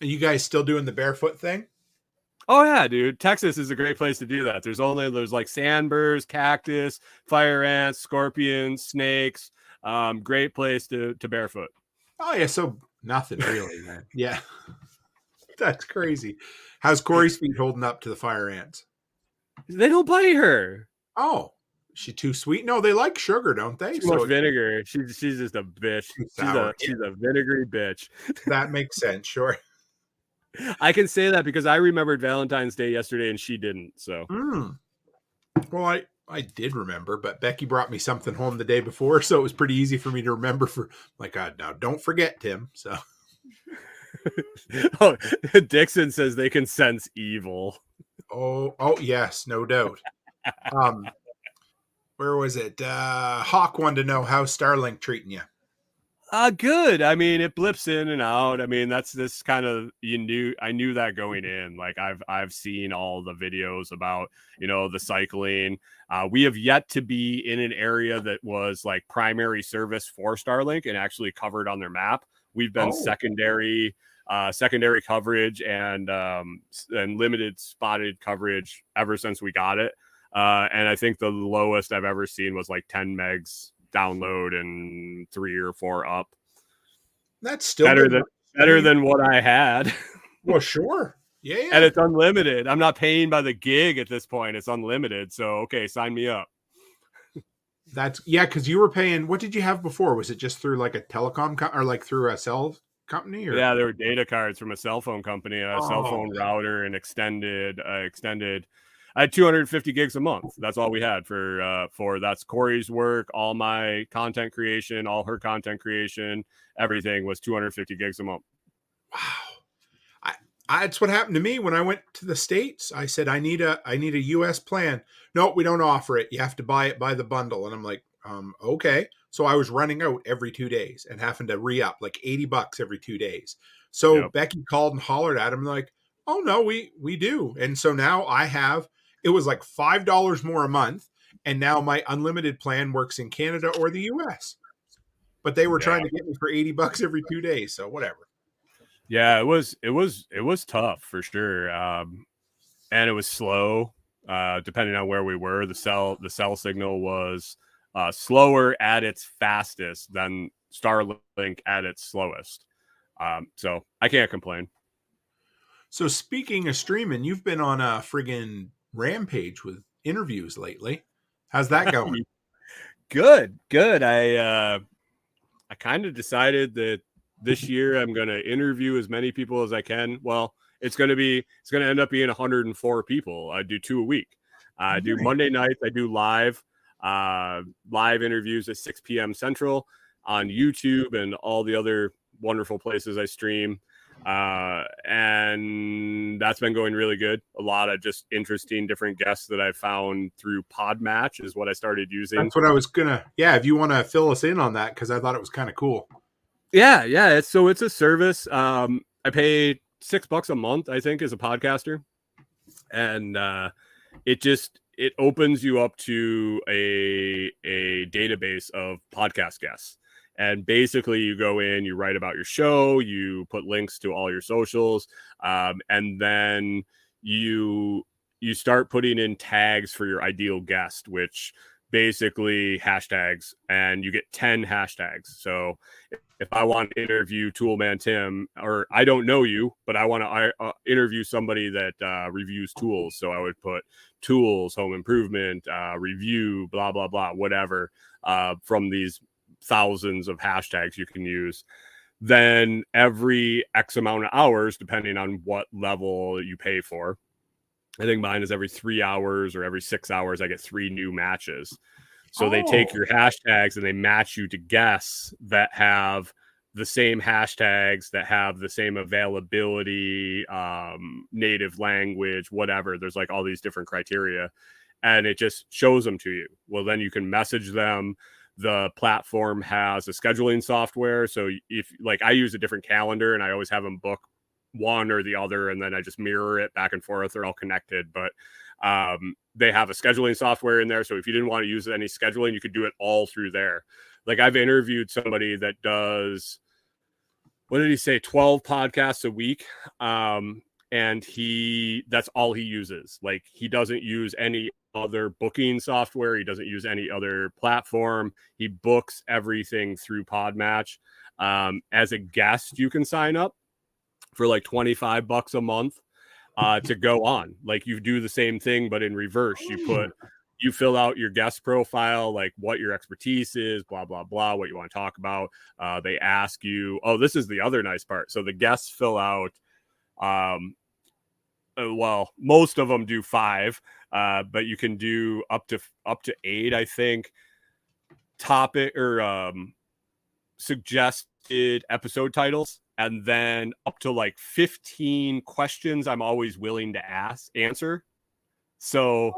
Are you guys still doing the barefoot thing? Oh yeah, dude. Texas is a great place to do that. There's like sandburrs, cactus, fire ants, scorpions, snakes. Great place to barefoot. Oh yeah, so nothing really, man. Yeah. That's crazy. How's Corey's feet holding up to the fire ants? They don't bite her. Oh, is she too sweet? No, they like sugar, don't they? Too much vinegar. She's just a bitch. She's a vinegary bitch. That makes sense, sure. I can say that because I remembered Valentine's Day yesterday and she didn't. So well, I did remember, but Becky brought me something home the day before, so it was pretty easy for me to remember. For like, God, now don't forget, Tim. So, oh, Dixon says they can sense evil. Oh, yes, no doubt. Where was it? Hawk wanted to know how Starlink treating you. Good. I mean, it blips in and out. I mean, that's this kind of, I knew that going in. Like I've seen all the videos about, the cycling. We have yet to be in an area that was like primary service for Starlink and actually covered on their map. We've been secondary coverage and limited spotted coverage ever since we got it. And I think the lowest I've ever seen was like 10 megs download and 3 or 4 up. That's still better than what I had. Well, sure. Yeah. And it's unlimited. I'm not paying by the gig at this point. It's unlimited. So, okay, sign me up. Because you were paying, what did you have before? Was it just through like a telecom or like through a cell company? Or? Yeah, there were data cards from a cell phone company, a cell phone router, and extended. I had 250 gigs a month. That's all we had for that's Corey's work, all my content creation, all her content creation, everything was 250 gigs a month. Wow. That's what happened to me when I went to the States. I said, I need a US plan. No, we don't offer it. You have to buy it by the bundle. And I'm like, okay. So I was running out every 2 days and having to re-up like $80 every 2 days. So Becky called and hollered at him like, oh no, we do. And so now it was like $5 more a month. And now my unlimited plan works in Canada or the US. But they were trying to get me for $80 every 2 days. So whatever. Yeah, it was tough for sure. And it was slow, depending on where we were. The cell signal was slower at its fastest than Starlink at its slowest. So I can't complain. So speaking of streaming, you've been on a friggin' rampage with interviews lately. How's that going? Good. I kind of decided that this year I'm going to interview as many people as I can. Well, it's going to end up being 104 people. I do 2 a week. I do Monday nights. I do live interviews at 6 p.m. Central on YouTube and all the other wonderful places I stream. And that's been going really good. A lot of just interesting different guests that I found through Podmatch is what I started using. That's what I was if you want to fill us in on that, because I thought it was kind of cool. Yeah. It's a service. I pay $6 a month, I think, as a podcaster. And it opens you up to a database of podcast guests. And basically you go in, you write about your show, you put links to all your socials, and then you start putting in tags for your ideal guest, which basically hashtags, and you get 10 hashtags. So if I want to interview Toolman Tim, or I don't know you, but I want to interview somebody that reviews tools. So I would put tools, home improvement, review, blah, blah, blah, whatever, from these thousands of hashtags you can use. Then every X amount of hours, depending on what level you pay for, I think mine is every 3 hours or every 6 hours, I get 3 new matches. So they take your hashtags and they match you to guests that have the same hashtags, that have the same availability, native language, whatever. There's like all these different criteria, and it just shows them to you. Well, then you can message them. The platform has a scheduling software. So if like I use a different calendar and I always have them book one or the other, and then I just mirror it back and forth. They're all connected, but they have a scheduling software in there. So if you didn't want to use any scheduling, you could do it all through there. Like I've interviewed somebody that does, what did he say, 12 podcasts a week. And that's all he uses. Like he doesn't use any other booking software. He doesn't use any other platform. He books everything through Podmatch. As a guest, you can sign up for like $25 a month to go on. Like you do the same thing, but in reverse. You fill out your guest profile, like what your expertise is, blah, blah, blah, what you want to talk about. They ask you, this is the other nice part. So the guests fill out, most of them do 5, but you can do up to 8, I think, topic or suggested episode titles, and then up to like 15 questions I'm always willing to answer. So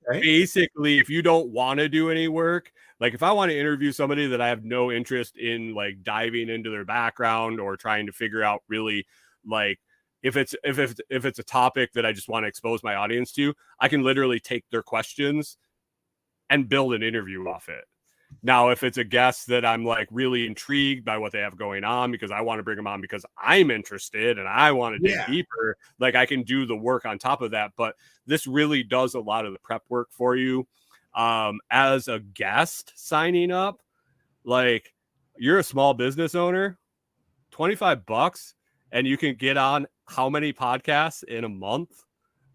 basically, if you don't want to do any work, like if I want to interview somebody that I have no interest in like diving into their background or trying to figure out really like if it's a topic that I just want to expose my audience to, I can literally take their questions and build an interview off it. Now, if it's a guest that I'm like really intrigued by what they have going on because I want to bring them on because I'm interested and I want to dig deeper, like I can do the work on top of that. But this really does a lot of the prep work for you. As a guest signing up, like you're a small business owner, $25 and you can get on how many podcasts in a month?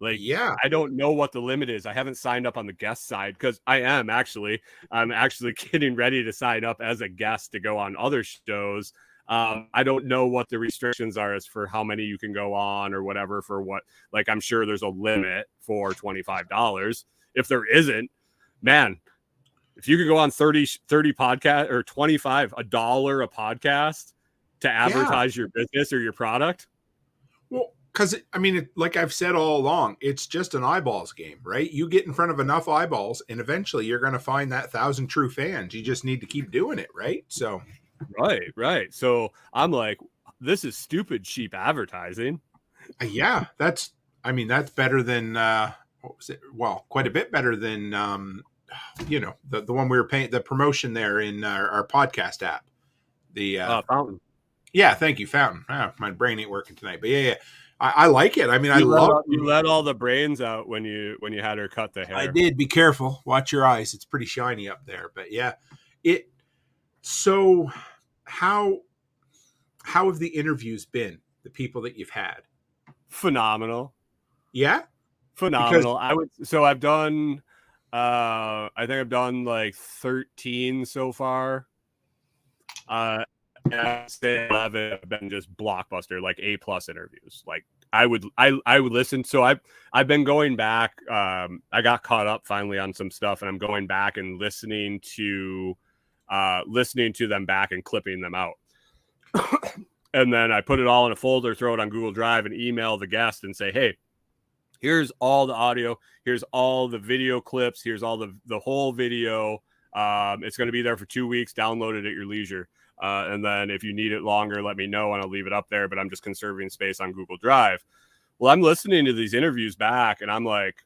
Like, I don't know what the limit is. I haven't signed up on the guest side because I'm actually getting ready to sign up as a guest to go on other shows. I don't know what the restrictions are as for how many you can go on or whatever for what, like, I'm sure there's a limit for $25. If there isn't, man, if you could go on 30 podcast or $25 a podcast to advertise your business or your product. Well, because, I mean, like I've said all along, it's just an eyeballs game, right? You get in front of enough eyeballs, and eventually you're going to find that 1,000 true fans. You just need to keep doing it, right? So, right. So I'm like, this is stupid cheap advertising. Yeah, that's better than what was it? Well, quite a bit better than the one we were paying, the promotion there in our podcast app. The Fountain. Yeah, thank you, Fountain. My brain ain't working tonight, but yeah. I like it. I mean, you let all the brains out when you had her cut the hair. I did. Be careful. Watch your eyes. It's pretty shiny up there. But yeah, so how have the interviews been? The people that you've had? Phenomenal. Yeah, phenomenal. I've done. I think I've done like 13 so far. I'd say 11 have been just blockbuster, like A+ interviews. Like I would listen. So I've been going back. I got caught up finally on some stuff, and I'm going back and listening to them back and clipping them out. And then I put it all in a folder, throw it on Google Drive, and email the guest and say, hey, here's all the audio, here's all the video clips, here's all the whole video. It's going to be there for 2 weeks. Download it at your leisure. And then if you need it longer, let me know and I'll leave it up there, but I'm just conserving space on Google Drive. Well, I'm listening to these interviews back and I'm like,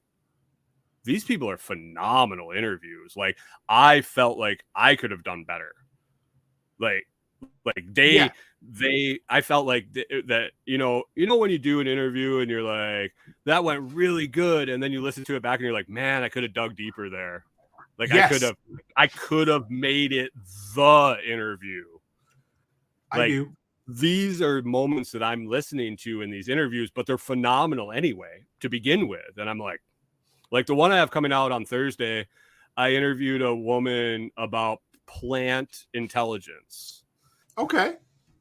these people are phenomenal interviews. Like I felt like I could have done better. I felt like that, when you do an interview and you're like, that went really good. And then you listen to it back and you're like, man, I could have dug deeper there. Like yes. I could have made it the interview. These are moments that I'm listening to in these interviews, but they're phenomenal anyway to begin with. And I'm like the one I have coming out on Thursday, I interviewed a woman about plant intelligence. Okay.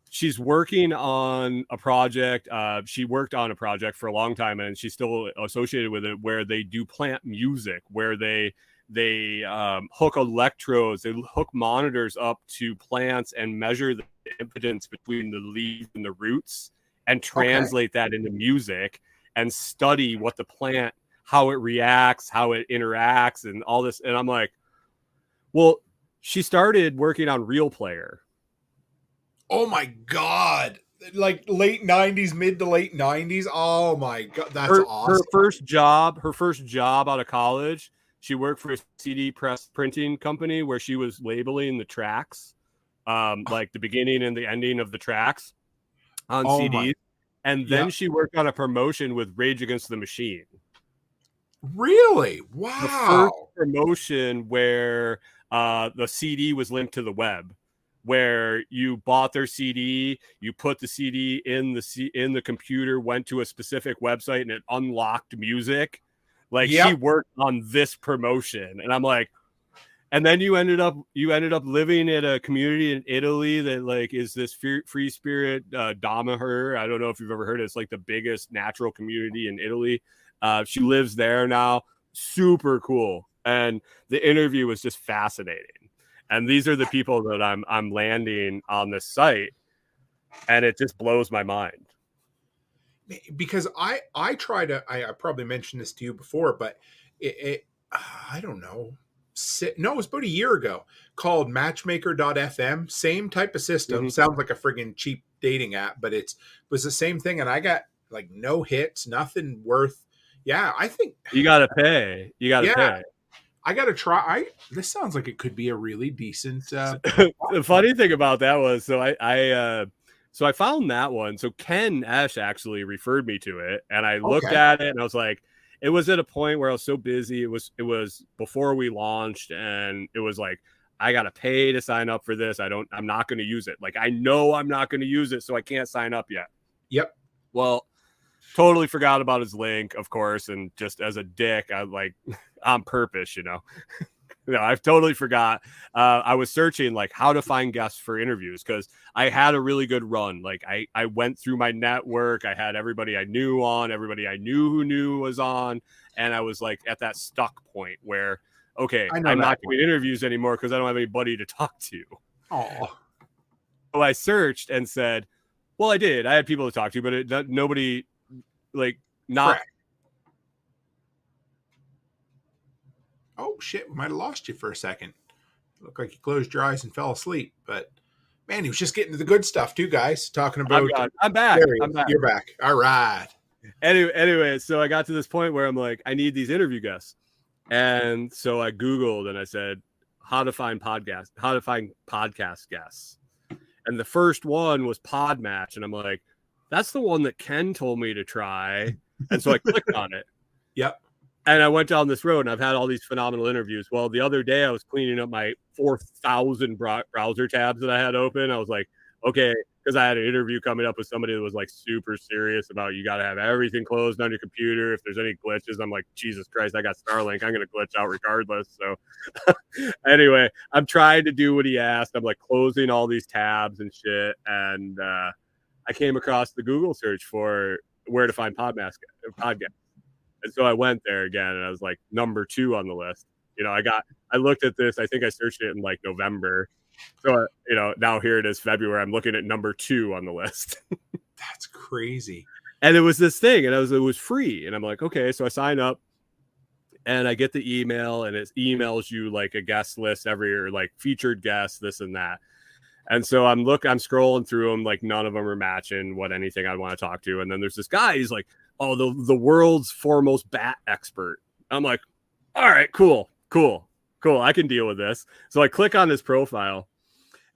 She's working on a project. She worked on a project for a long time and she's still associated with it where they do plant music, where they hook electrodes, they hook monitors up to plants and measure the impedance between the leaves and the roots and translate that into music and study what the plant, how it reacts, how it interacts and all this. And I'm like, well, She started working on Real Player. Oh my God. Like late 90s, mid to late 90s. Oh my God. That's awesome. Her first job out of college, she worked for a CD press printing company where she was labeling the tracks, like the beginning and the ending of the tracks on CDs. And then she worked on a promotion with Rage Against the Machine. Really? Wow. The first promotion where the CD was linked to the web, where you bought their CD, you put the CD in the computer, went to a specific website, and it unlocked music. Like she worked on this promotion, and I'm like, and then you ended up living in a community in Italy that like is this free spirit Damaher. I don't know if you've ever heard it. It's like the biggest natural community in Italy. She lives there now. Super cool, and the interview was just fascinating. And these are the people that I'm landing on this site, and it just blows my mind. Because I probably mentioned this to you before, but I don't know. No, it was about a year ago, called Matchmaker.fm. Same type of system. Mm-hmm. Sounds like a friggin' cheap dating app, but it was the same thing. And I got like no hits, nothing worth. Yeah, I think you got to pay. You got to pay. I got to try. This sounds like it could be a really decent. The funny thing about that was, so I found that one. So Ken Esch actually referred me to it, and I looked at it, and I was like, it was at a point where I was so busy. It was before we launched, and it was like, I got to pay to sign up for this. I'm not going to use it. Like, I know I'm not going to use it, so I can't sign up yet. Yep. Well, totally forgot about his link, of course, and just as a dick, I like on purpose, No, I've totally forgot. I was searching like how to find guests for interviews because I had a really good run. Like I went through my network. I had everybody I knew on, everybody I knew who knew was on. And I was like at that stuck point where, okay, I'm not doing interviews anymore because I don't have anybody to talk to. Oh. So I searched and said, well, I did. I had people to talk to, but nobody like not. Correct. Oh shit, we might have lost you for a second. Looked like you closed your eyes and fell asleep, but man, he was just getting to the good stuff too, guys. Talking about I'm back. You're back. All right. Anyway, so I got to this point where I'm like, I need these interview guests. And so I Googled and I said, how to find podcast guests. And the first one was Podmatch. And I'm like, that's the one that Ken told me to try. And so I clicked on it. Yep. And I went down this road and I've had all these phenomenal interviews. Well, the other day I was cleaning up my 4,000 browser tabs that I had open. I was like, okay, because I had an interview coming up with somebody that was like super serious about you got to have everything closed on your computer. If there's any glitches, I'm like, Jesus Christ, I got Starlink. I'm going to glitch out regardless. So anyway, I'm trying to do what he asked. I'm like closing all these tabs and shit. And I came across the Google search for where to find podcast. And so I went there again, and I was like number 2 on the list. I looked at this. I think I searched it in like November. So, now here it is, February. I'm looking at number 2 on the list. That's crazy. And it was this thing, and it was free. And I'm like, okay, so I sign up, and I get the email, and it emails you like a guest list every year, like featured guests, this and that. And so I'm scrolling through them, like none of them are matching what anything I'd want to talk to. And then there's this guy, he's like, oh, the world's foremost bat expert. I'm like, all right, cool. I can deal with this. So I click on his profile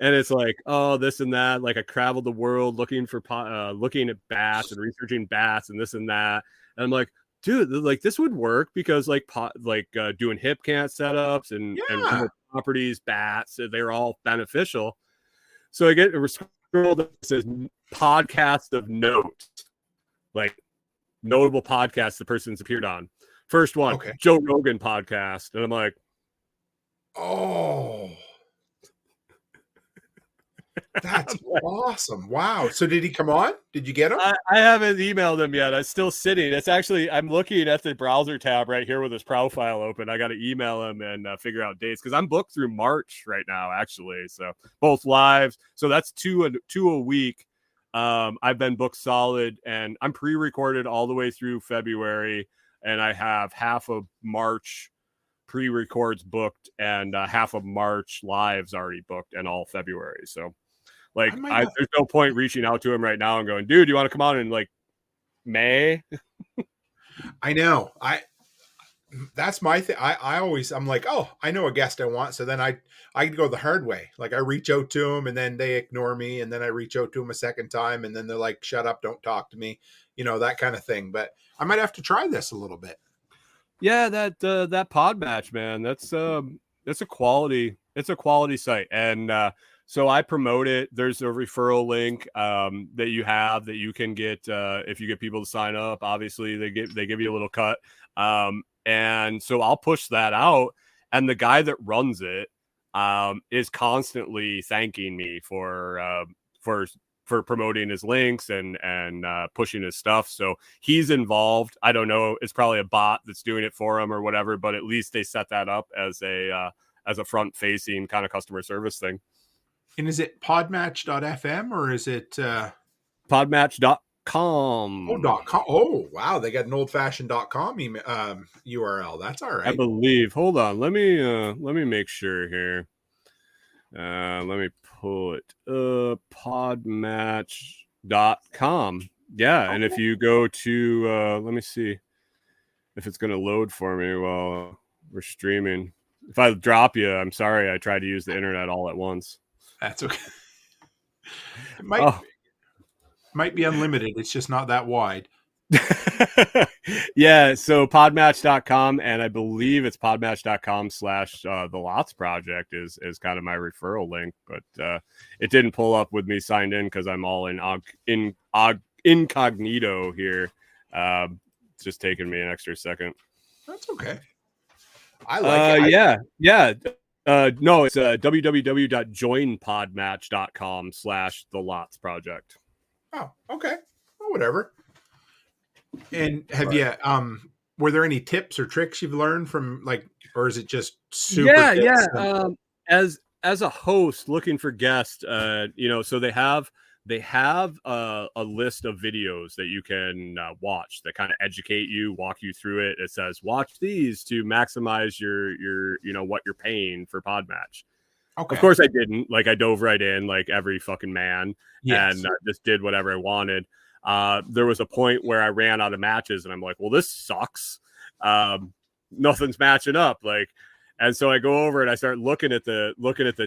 and it's like, oh, this and that. Like I traveled the world looking at bats and researching bats and this and that. And I'm like, dude, like this would work because doing hip cant setups and properties, bats, they're all beneficial. So I get a scroll that says podcast of note, like notable podcasts the person's appeared on. First one, Joe Rogan podcast. And I'm like, oh, that's awesome. Wow. So did he come on? Did you get him? I haven't emailed him yet. It's still sitting. It's actually, I'm looking at the browser tab right here with his profile open. I got to email him and figure out dates because I'm booked through March right now, actually. So both lives. So that's two a week. I've been booked solid and I'm pre-recorded all the way through February. And I have half of March pre-records booked and half of March lives already booked and all February. So like there's no point reaching out to him right now and going, dude, you want to come on in like May? I know. That's my thing. I'm like, oh, I know a guest I want. So then I go the hard way. Like I reach out to them and then they ignore me. And then I reach out to them a second time. And then they're like, shut up, don't talk to me. That kind of thing. But I might have to try this a little bit. Yeah. That pod match, man, that's a quality site. And, so I promote it. There's a referral link that you have that you can get if you get people to sign up. Obviously, they give you a little cut, and so I'll push that out. And the guy that runs it is constantly thanking me for promoting his links and pushing his stuff. So he's involved. I don't know. It's probably a bot that's doing it for him or whatever. But at least they set that up as a front facing kind of customer service thing. And is it podmatch.fm or is it podmatch.com? .com. Oh, wow. They got an old-fashioned .com email, URL. That's all right. I believe. Hold on. Let me make sure here. Let me pull it. Podmatch.com. Yeah, okay. And if you go to let me see if it's going to load for me while we're streaming. If I drop you, I'm sorry. I tried to use the internet all at once. That's okay. It might be unlimited. It's just not that wide. Yeah. So podmatch.com, and I believe it's podmatch.com / the Lots Project is kind of my referral link, but it didn't pull up with me signed in because I'm all in incognito here. It's just taking me an extra second. That's okay. I like it. Yeah. No, it's www.joinpodmatch.com / the Lots Project. Oh, okay. Well, whatever. And have you, were there any tips or tricks you've learned from or is it just super? Yeah. As a host looking for guests, so they have a list of videos that you can watch that kind of educate you, walk you through it. It says, watch these to maximize your what you're paying for Podmatch. Okay. Of course I didn't. I dove right in like every fucking man. Yes. And just did whatever I wanted. There was a point where I ran out of matches and I'm like, well, this sucks. Nothing's matching up. And so I go over and I start looking at the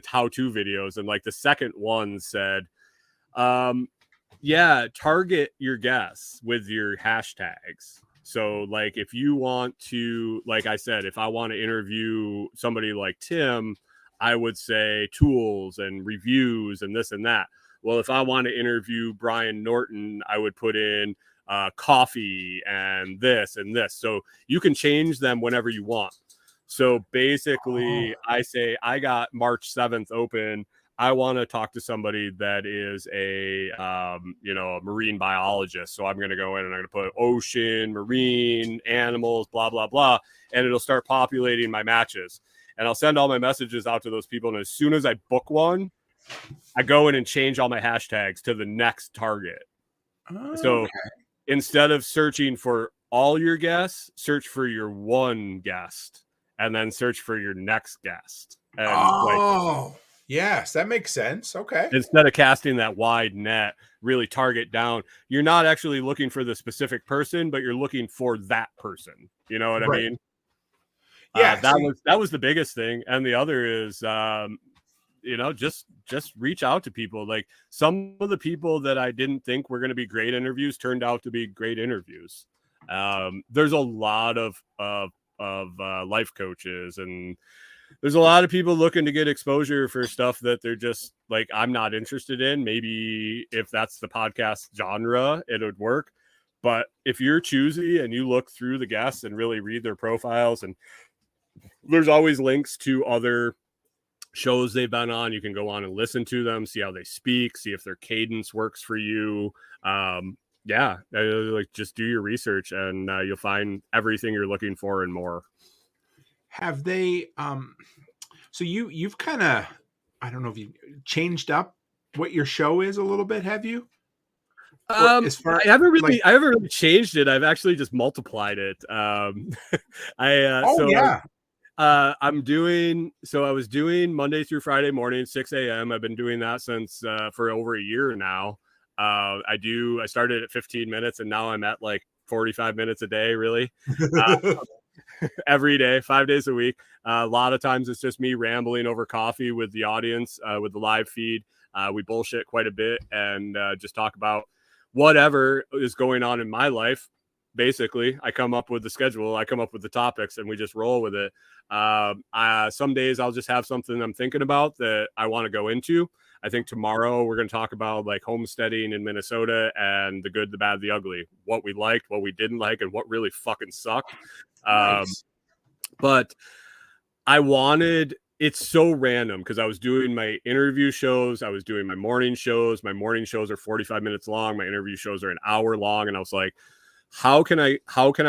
how-to videos. And the second one said, target your guests with your hashtags. So if you want to, like I said, if I want to interview somebody like Tim, I would say tools and reviews and this and that. Well, if I want to interview Brian Norton, I would put in coffee and this and this. So you can change them whenever you want. So basically, I say I got March 7th open. I want to talk to somebody that is a marine biologist. So I'm going to go in and I'm going to put ocean, marine, animals, blah, blah, blah. And it'll start populating my matches. And I'll send all my messages out to those people. And as soon as I book one, I go in and change all my hashtags to the next target. So instead of searching for all your guests, search for your one guest and then search for your next guest. And yes, that makes sense. Okay. Instead of casting that wide net, really target down. You're not actually looking for the specific person, but you're looking for that person. You know what I mean? Yeah, that was the biggest thing. And the other is, just reach out to people. Some of the people that I didn't think were going to be great interviews turned out to be great interviews. There's a lot of life coaches, and there's a lot of people looking to get exposure for stuff that they're just I'm not interested in. Maybe if that's the podcast genre, it would work. But if you're choosy and you look through the guests and really read their profiles, and there's always links to other shows they've been on. You can go on and listen to them, see how they speak, see if their cadence works for you. Just do your research and you'll find everything you're looking for and more. Have they, so you've kind of, I don't know if you changed up what your show is a little bit, have you? I haven't really changed it. I've actually just multiplied it. I was doing Monday through Friday morning, 6 a.m. I've been doing that since for over a year now. I started at 15 minutes and now I'm at like 45 minutes a day, really. Every day, 5 days a week. A lot of times it's just me rambling over coffee with the audience, with the live feed. We bullshit quite a bit and just talk about whatever is going on in my life. Basically, I come up with the schedule, I come up with the topics, and we just roll with it. Some days I'll just have something I'm thinking about that I want to go into. I think tomorrow we're going to talk about like homesteading in Minnesota and the good, the bad, the ugly, what we liked, what we didn't like, and what really fucking sucked. Nice. But it's so random because I was doing my interview shows. I was doing my morning shows. My morning shows are 45 minutes long. My interview shows are an hour long. And I was like, how can I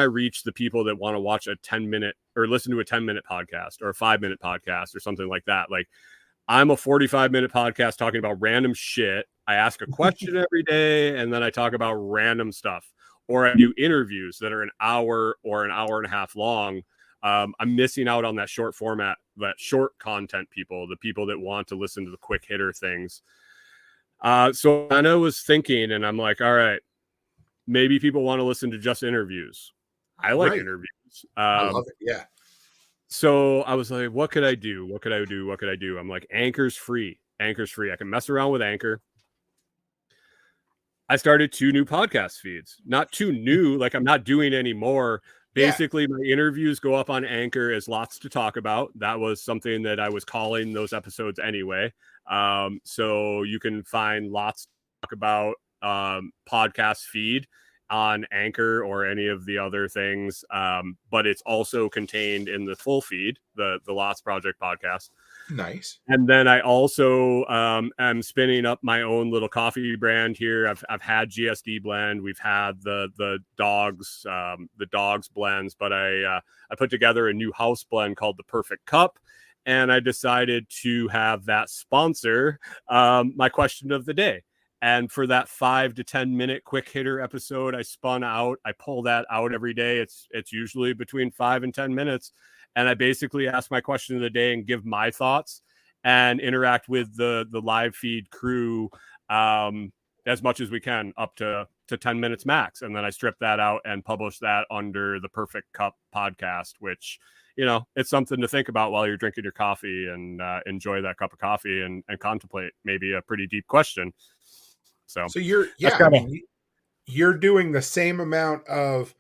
reach the people that want to watch a 10-minute or listen to a 10-minute podcast or a 5-minute podcast or something like that? Like, I'm a 45-minute podcast talking about random shit. I ask a question every day and then I talk about random stuff, or I do interviews that are an hour or an hour and a half long. I'm missing out on that short format, that short content people, the people that want to listen to the quick hitter things. So I was thinking, and I'm like, all right, maybe people want to listen to just interviews. I like interviews. I love it. Yeah. So I was like, what could I do? What could I do? I'm like, Anchor's free. I can mess around with Anchor. I started 2 new podcast feeds. Not too new, like I'm not doing any more. Basically, my interviews go up on Anchor as lots to talk about. That was something that I was calling those episodes anyway. So you can find lots to talk about podcast feed on Anchor or any of the other things. But it's also contained in the full feed, the Lots Project podcast. Nice. And then I also am spinning up my own little coffee brand here. I've had GSD blend. We've had the dogs blends, but I put together a new house blend called the Perfect Cup. And I decided to have that sponsor my question of the day. And for that 5 to 10 minute quick hitter episode, I pull that out every day. It's usually between 5 and 10 minutes. And I basically ask my question of the day and give my thoughts and interact with the live feed crew as much as we can, up to 10 minutes max. And then I strip that out and publish that under the Perfect Cup podcast, which, it's something to think about while you're drinking your coffee and enjoy that cup of coffee and contemplate maybe a pretty deep question. So you're doing the same amount of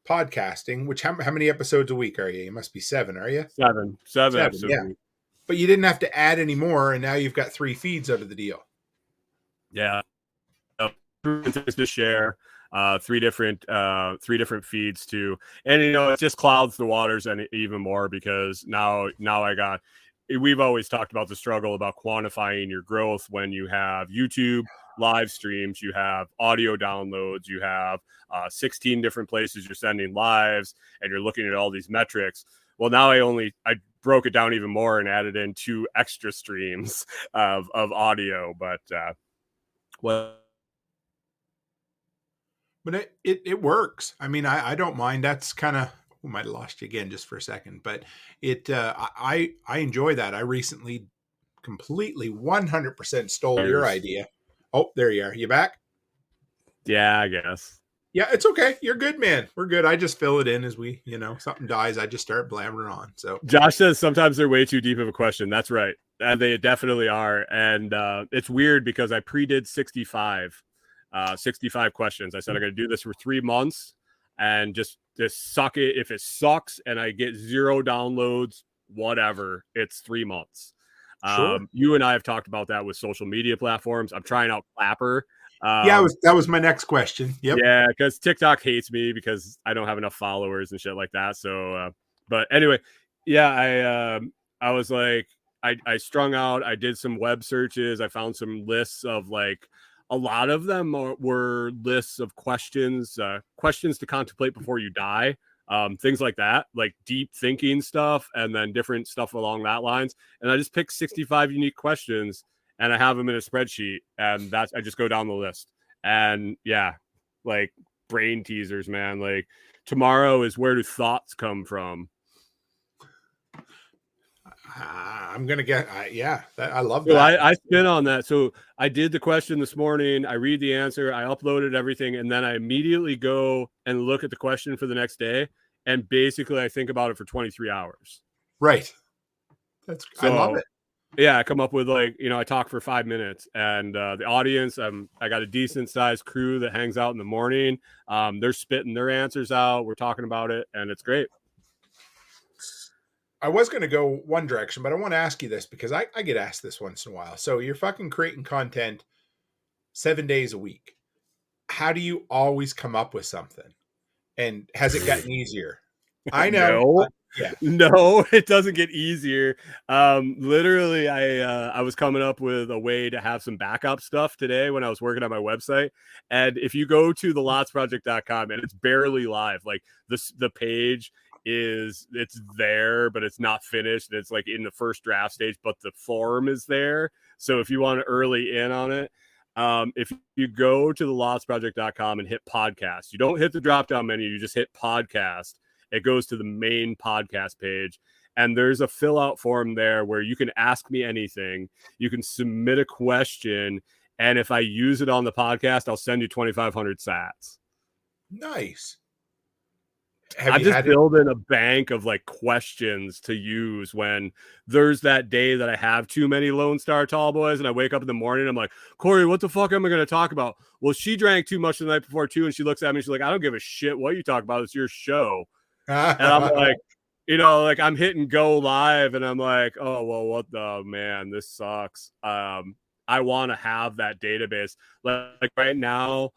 podcasting, which how many episodes a week are you? You must be 7, are you? 7 episodes. Yeah. But you didn't have to add any more, and now you've got 3 feeds out of the deal. Yeah. To share 3 different feeds too. And it just clouds the waters and even more because now we've always talked about the struggle about quantifying your growth when you have YouTube live streams, you have audio downloads, you have 16 different places you're sending lives, and you're looking at all these metrics. Well, now I broke it down even more and added in 2 extra streams of audio, but it works. I mean, I don't mind. That's kind of, we might have lost you again just for a second, but I enjoy that. I recently completely 100% stole your idea. Oh, there you are. You back? Yeah, I guess. Yeah, it's okay. You're good, man. We're good. I just fill it in as we, something dies. I just start blabbering on. So Josh says sometimes they're way too deep of a question. That's right. And they definitely are. And it's weird because I pre-did 65 questions. I said, I'm going to do this for 3 months and just suck it. If it sucks and I get 0 downloads, whatever, it's 3 months. Sure. You and I have talked about that with social media platforms. I'm trying out Clapper. That was my next question. Yep. Yeah, because TikTok hates me because I don't have enough followers and shit like that. So, but anyway, yeah, I was like, I strung out. I did some web searches. I found some lists of like, a lot of them were lists of questions to contemplate before you die. Things like that, like deep thinking stuff, and then different stuff along that lines. And I just picked 65 unique questions and I have them in a spreadsheet, and I just go down the list. And yeah, like brain teasers, man. Like tomorrow is where do thoughts come from? I'm gonna get. I love So that. I spin on that. So I did the question this morning. I read the answer. I uploaded everything, and then I immediately go and look at the question for the next day. And basically, I think about it for 23 hours. Right. I love So it. yeah, I come up with I talk for 5 minutes, and the audience, I got a decent sized crew that hangs out in the morning. They're spitting their answers out. We're talking about it, and it's great. I was going to go one direction, but I want to ask you this because I get asked this once in a while. So you're fucking creating content 7 days a week. How do you always come up with something? And has it gotten easier? I know. No, it doesn't get easier. Literally, I was coming up with a way to have some backup stuff today when I was working on my website. And if you go to thelotsproject.com, and it's barely live, like the page it's there, but it's not finished. It's like in the first draft stage, but the form is there. So if you want to early in on it, if you go to thelotsproject.com and hit podcast, you don't hit the drop down menu, you just hit podcast. It goes to the main podcast page, and there's a fill out form there where you can ask me anything. You can submit a question, and if I use it on the podcast, I'll send you 2,500 sats. Nice. I'm just building a bank of like questions to use when there's that day that I have too many Lone Star Tall Boys, and I wake up in the morning, I'm like, Corey, what the fuck am I going to talk about? Well, she drank too much the night before too, and she looks at me, she's like, I don't give a shit what you talk about. It's your show. And I'm like, like I'm hitting go live, and I'm like, oh, well, what the man, this sucks. I want to have that database. Like right now,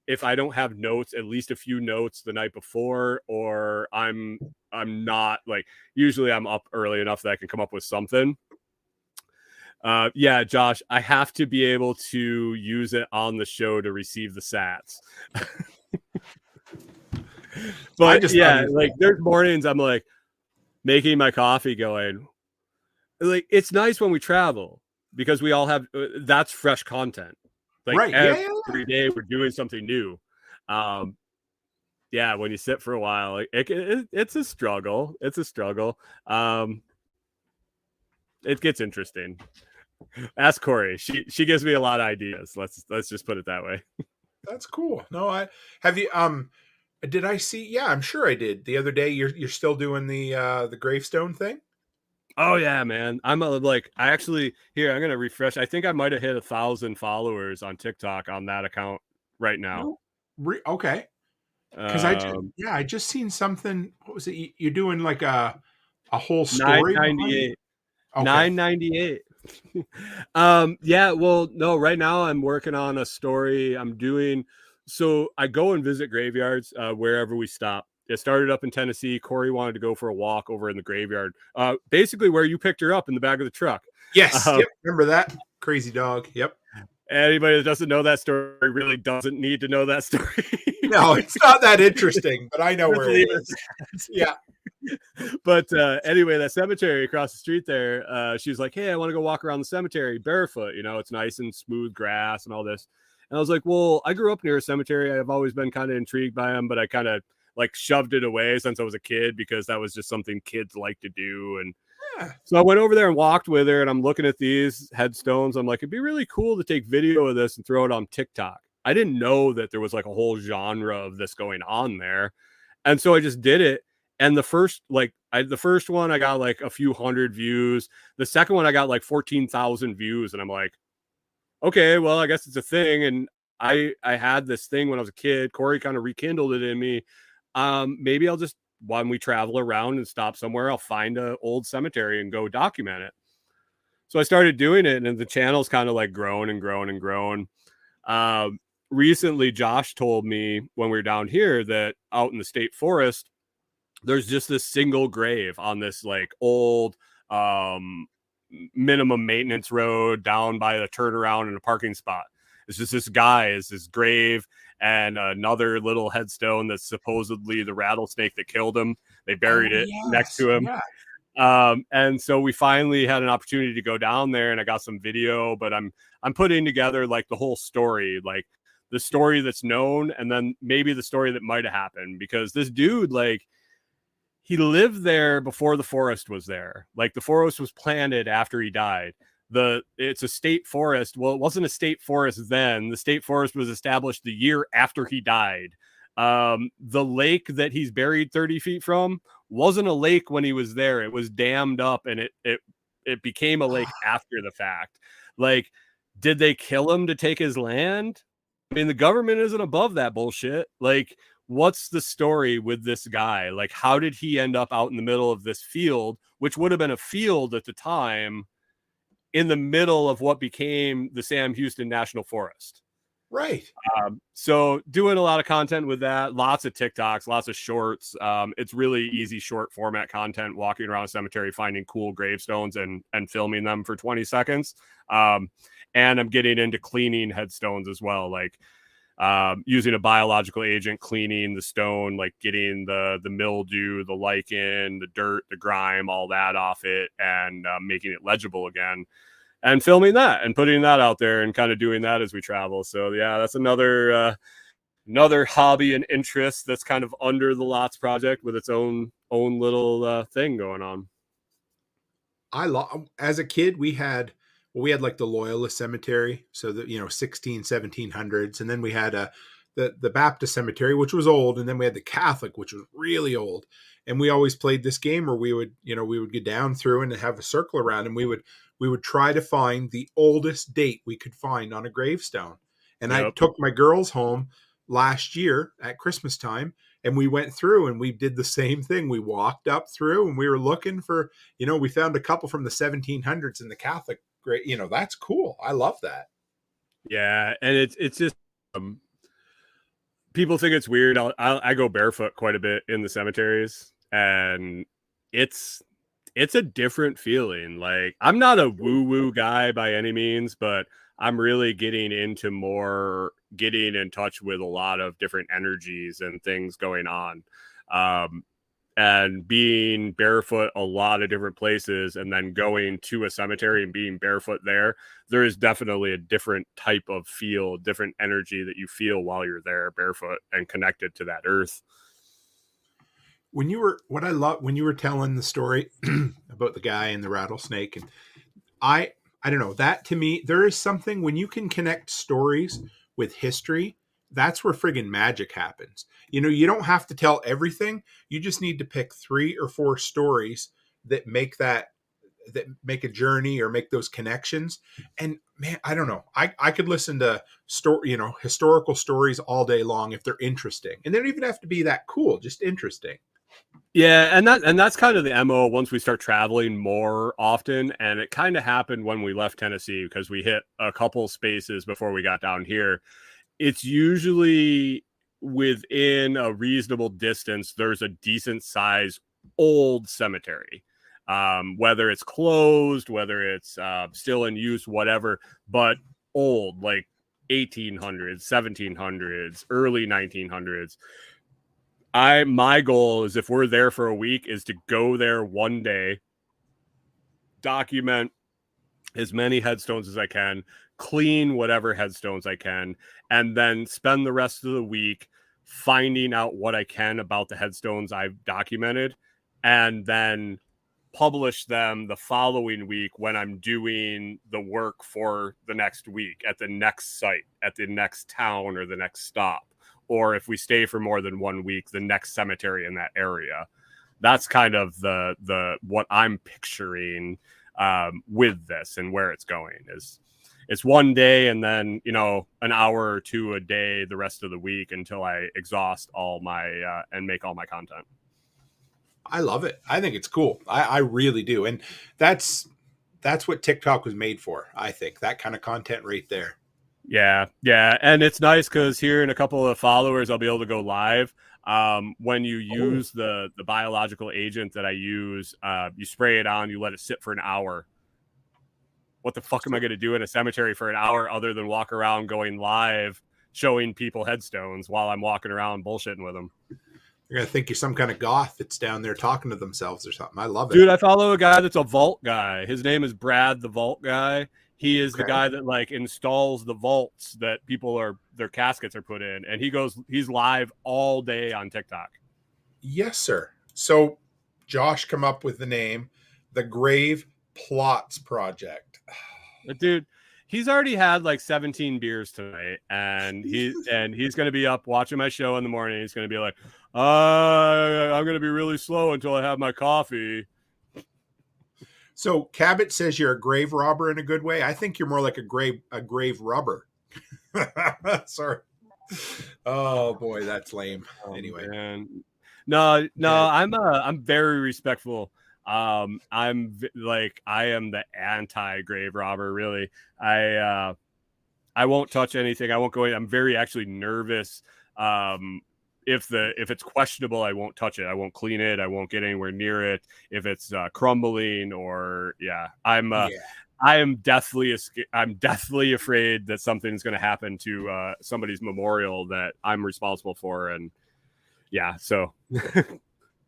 if I don't have notes, at least a few notes the night before, or I'm not like, usually I'm up early enough that I can come up with something. Yeah, Josh, I have to be able to use it on the show to receive the sats. But like there's mornings I'm like making my coffee going, like it's nice when we travel because we all have that's fresh content. Like right. every day we're doing something new. Yeah, when you sit for a while, like it's a struggle. It's a struggle. It gets interesting. Ask Corey. She gives me a lot of ideas. Let's just put it that way. That's cool. No, I have you did I see? Yeah, I'm sure I did. The other day, you're still doing the gravestone thing. Oh yeah, man. I'm I actually here. I'm gonna refresh. I think I might have hit 1,000 followers on TikTok on that account right now. Okay. Because I just seen something. What was it? You're doing like a whole story. 998. Okay. 998. Yeah. Well, no. Right now, I'm working on a story. So I go and visit graveyards wherever we stop. It started up in Tennessee. Corey wanted to go for a walk over in the graveyard, basically where you picked her up in the back of the truck. Yes. Yep. Remember that? Crazy dog. Yep. Anybody that doesn't know that story really doesn't need to know that story. No, it's not that interesting, but I know where it is. Yeah. But anyway, that cemetery across the street there, she was like, hey, I want to go walk around the cemetery barefoot. It's nice and smooth grass and all this. And I was like, well, I grew up near a cemetery. I've always been kind of intrigued by them, but I kind of like shoved it away since I was a kid because that was just something kids like to do. And so I went over there and walked with her, and I'm looking at these headstones. I'm like, it'd be really cool to take video of this and throw it on TikTok. I didn't know that there was like a whole genre of this going on there. And so I just did it. And the first one, I got like a few hundred views. The second one, I got like 14,000 views. And I'm like, okay, well, I guess it's a thing. And I had this thing when I was a kid. Corey kind of rekindled it in me. Maybe I'll just, when we travel around and stop somewhere, I'll find an old cemetery and go document it. So I started doing it, and the channel's kind of like grown and grown and grown. Recently, Josh told me when we were down here that out in the state forest, there's just this single grave on this like old minimum maintenance road down by the turnaround in a parking spot. It's just this grave and another little headstone that's supposedly the rattlesnake that killed him. They buried it next to him. Yeah. And so we finally had an opportunity to go down there, and I got some video, but I'm putting together like the whole story, like the story that's known, and then maybe the story that might have happened, because this dude, like, he lived there before the forest was there. Like the forest was planted after he died. It's a state forest. Well, it wasn't a state forest then. The state forest was established the year after he died. The lake that he's buried 30 feet from wasn't a lake when he was there. It was dammed up, and it became a lake after the fact. Like, did they kill him to take his land? I mean, the government isn't above that bullshit. Like, what's the story with this guy? Like, how did he end up out in the middle of this field, which would have been a field at the time, in the middle of what became the Sam Houston National Forest? Right. So doing a lot of content with that, lots of TikToks, lots of shorts. It's really easy short format content, walking around a cemetery, finding cool gravestones and filming them for 20 seconds. And I'm getting into cleaning headstones as well, like using a biological agent, cleaning the stone, like getting the mildew, the lichen, the dirt, the grime, all that off it, and making it legible again, and filming that and putting that out there and kind of doing that as we travel. So yeah, that's another hobby and interest that's kind of under the Lots Project with its own little thing going on. As a kid, we had like the Loyalist Cemetery, so that 1700s, and then we had the Baptist Cemetery, which was old, and then we had the Catholic, which was really old. And we always played this game where we would go down through and have a circle around, and we would try to find the oldest date we could find on a gravestone. And I took my girls home last year at Christmas time, and we went through and we did the same thing. We walked up through and we were looking for, we found a couple from the 1700s in the Catholic. Great. That's cool. I love that. Yeah. And it's just, people think it's weird. I go barefoot quite a bit in the cemeteries, and it's a different feeling. Like, I'm not a woo-woo guy by any means, but I'm really getting in touch with a lot of different energies and things going on. And being barefoot a lot of different places, and then going to a cemetery and being barefoot there is definitely a different type of feel, different energy that you feel while you're there barefoot and connected to that earth. When you were telling the story about the guy and the rattlesnake, and I don't know, that to me, there is something when you can connect stories with history, that's where friggin' magic happens. You don't have to tell everything. You just need to pick 3 or 4 stories that make a journey or make those connections. And man, I don't know. I could listen to historical stories all day long if they're interesting. And they don't even have to be that cool, just interesting. Yeah, and that's kind of the MO once we start traveling more often. And it kind of happened when we left Tennessee, because we hit a couple spaces before we got down here. It's usually within a reasonable distance, there's a decent size old cemetery, whether it's closed, whether it's still in use, whatever, but old, like 1800s, 1700s, early 1900s. My goal is, if we're there for a week, is to go there one day, document as many headstones as I can, clean whatever headstones I can, and then spend the rest of the week finding out what I can about the headstones I've documented, and then publish them the following week when I'm doing the work for the next week at the next site, at the next town or the next stop. Or if we stay for more than 1 week, the next cemetery in that area. That's kind of the what I'm picturing with this, and where it's going is it's one day, and then an hour or two a day the rest of the week until I exhaust all my and make all my content. I love it. I think it's cool. I really do, and that's what TikTok was made for. I think that kind of content right there. Yeah. And it's nice because here in a couple of followers, I'll be able to go live. When you use the biological agent that I use, you spray it on, you let it sit for an hour. What the fuck am I going to do in a cemetery for an hour other than walk around going live, showing people headstones while I'm walking around bullshitting with them? You're going to think you're some kind of goth that's down there talking to themselves or something. I love it. Dude, I follow a guy that's a vault guy. His name is Brad, the vault guy. He is the guy that like installs the vaults that their caskets are put in. And he's live all day on TikTok. Yes, sir. So Josh come up with the name, the Grave Plots Project. Dude, he's already had like 17 beers tonight, and he's going to be up watching my show in the morning. He's going to be like, I'm going to be really slow until I have my coffee. So Cabot says you're a grave robber in a good way. I think you're more like a grave rubber. Sorry. Oh boy, that's lame. Anyway, no, I'm very respectful. I am the anti-grave robber. Really, I won't touch anything. I won't go in. I'm very actually nervous. If it's questionable, I won't touch it. I won't clean it. I won't get anywhere near it. If it's crumbling or I am deathly afraid that something's going to happen to somebody's memorial that I'm responsible for. And yeah, so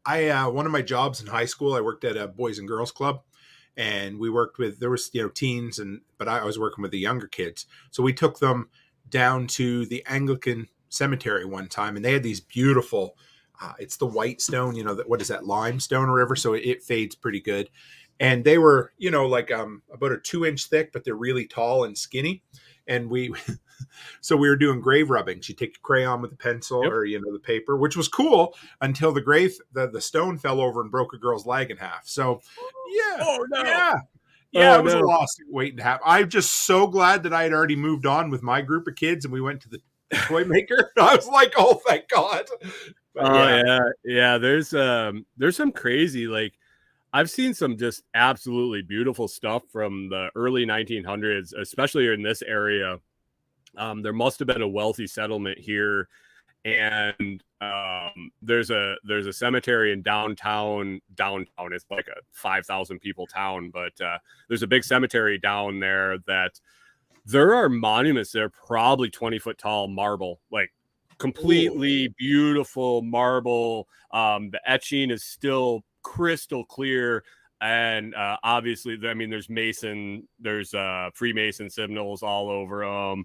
one of my jobs in high school, I worked at a Boys and Girls Club, and we worked with, there was, teens, but I was working with the younger kids. So we took them down to the Anglican cemetery one time, and they had these beautiful, it's the white stone, what is that, limestone or whatever. So it fades pretty good. And they were, like about a 2-inch thick, but they're really tall and skinny. And so we were doing grave rubbing. You take a crayon with a pencil, or, the paper, which was cool until the stone fell over and broke a girl's leg in half. So yeah. Oh no. Yeah. It was a lawsuit waiting to happen. I'm just so glad that I had already moved on with my group of kids and we went to the toy maker. I was like, oh, thank God. But, yeah. There's some crazy, like, I've seen some just absolutely beautiful stuff from the early 1900s, especially in this area. There must have been a wealthy settlement here, and there's a cemetery in downtown. It's like a 5,000 people town, but there's a big cemetery down there that there are monuments that are probably 20 foot tall, marble, like completely beautiful marble. The etching is still crystal clear, and obviously, I mean, there's Freemason symbols all over them.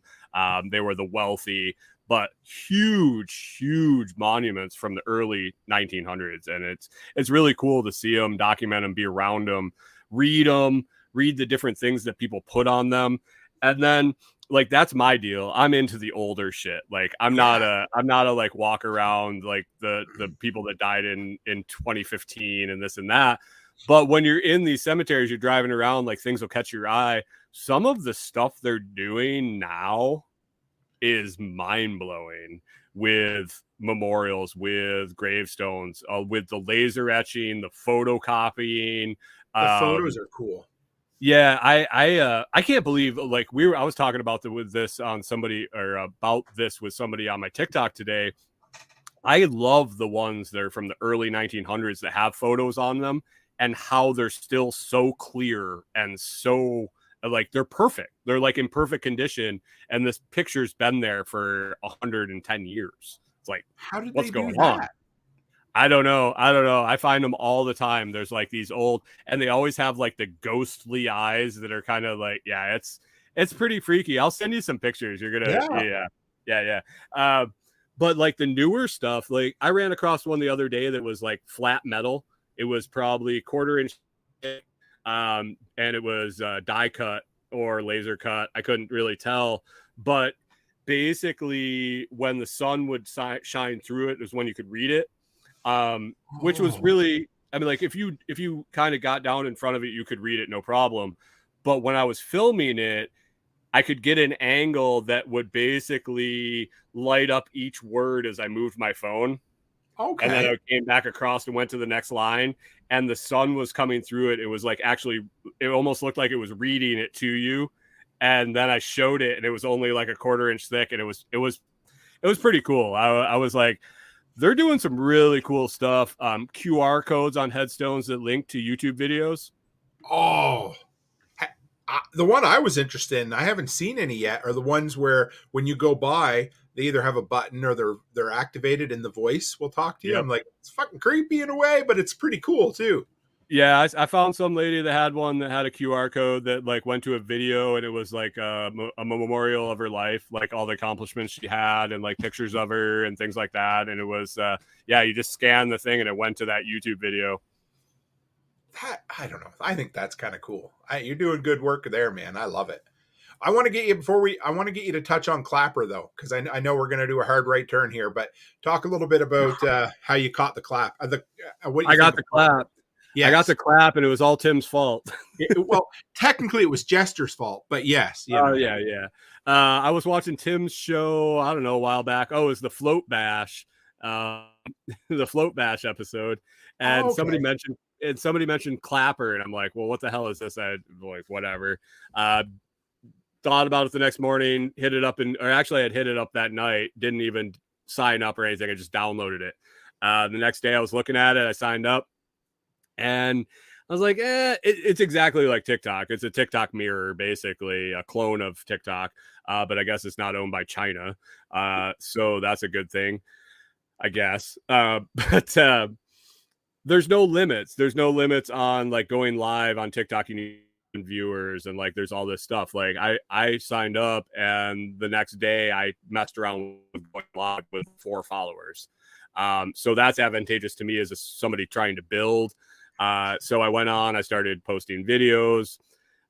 They were the wealthy, but huge monuments from the early 1900s, and it's really cool to see them, document them, be around them, read the different things that people put on them, and then, like, that's my deal. I'm into the older shit. Like, I'm not a like walk around like the people that died in 2015 and this and that. But when you're in these cemeteries, you're driving around, like, things will catch your eye. Some of the stuff they're doing now is mind blowing, with memorials, with gravestones, with the laser etching, the photocopying. The photos are cool. Yeah, I can't believe, like, I was talking about this with somebody on my TikTok today. I love the ones that are from the early 1900s that have photos on them, and how they're still so clear and so, like, they're perfect. They're like in perfect condition, and this picture's been there for 110 years. It's like, how did what's they going do that? on? I don't know. I find them all the time. There's like these old, and they always have like the ghostly eyes that are kind of like, it's pretty freaky. I'll send you some pictures. You're gonna, yeah. But like the newer stuff, like I ran across one the other day that was like flat metal. It was probably 1/4 inch, and it was die cut or laser cut. I couldn't really tell, but basically when the sun would shine through it was when you could read it. Which was really, I mean, like, if you kind of got down in front of it, you could read it, no problem. But when I was filming it, I could get an angle that would basically light up each word as I moved my phone. Okay. And then I came back across and went to the next line, and the sun was coming through it. It was like, actually, it almost looked like it was reading it to you. And then I showed it, and it was only like 1/4 inch thick, and it was pretty cool. I was like, they're doing some really cool stuff. QR codes on headstones that link to YouTube videos. Oh, the one I was interested in, I haven't seen any yet, are the ones where when you go by, they either have a button or they're activated and the voice will talk to you. Yep. I'm like, it's fucking creepy in a way, but it's pretty cool too. Yeah, I found some lady that had one that had a QR code that like went to a video, and it was like a memorial of her life, like all the accomplishments she had and like pictures of her and things like that. And it was, you just scan the thing and it went to that YouTube video. that, I don't know. I think that's kind of cool. You're doing good work there, man. I love it. I want to get you I want to get you to touch on Clapper though, because I know we're going to do a hard right turn here, but talk a little bit about how you caught the clap. What I got the clap. Yes. I got the clap, and it was all Tim's fault. Well, technically, it was Jester's fault, but yes. Oh, yeah. I was watching Tim's show, I don't know, a while back. Oh, it was the Float Bash, the Float Bash episode, and somebody mentioned Clapper, and I'm like, well, what the hell is this? I like whatever. Thought about it the next morning, hit it up, or actually, I'd hit it up that night. Didn't even sign up or anything. I just downloaded it. The next day, I was looking at it. I signed up. And I was like, it's exactly like TikTok. It's a TikTok mirror, basically, a clone of TikTok. But I guess it's not owned by China. So that's a good thing, I guess. But there's no limits. There's no limits on like going live on TikTok. You need viewers and like there's all this stuff. Like I signed up and the next day I messed around with going live with 4 followers. So that's advantageous to me as somebody trying to build. So I went on, I started posting videos.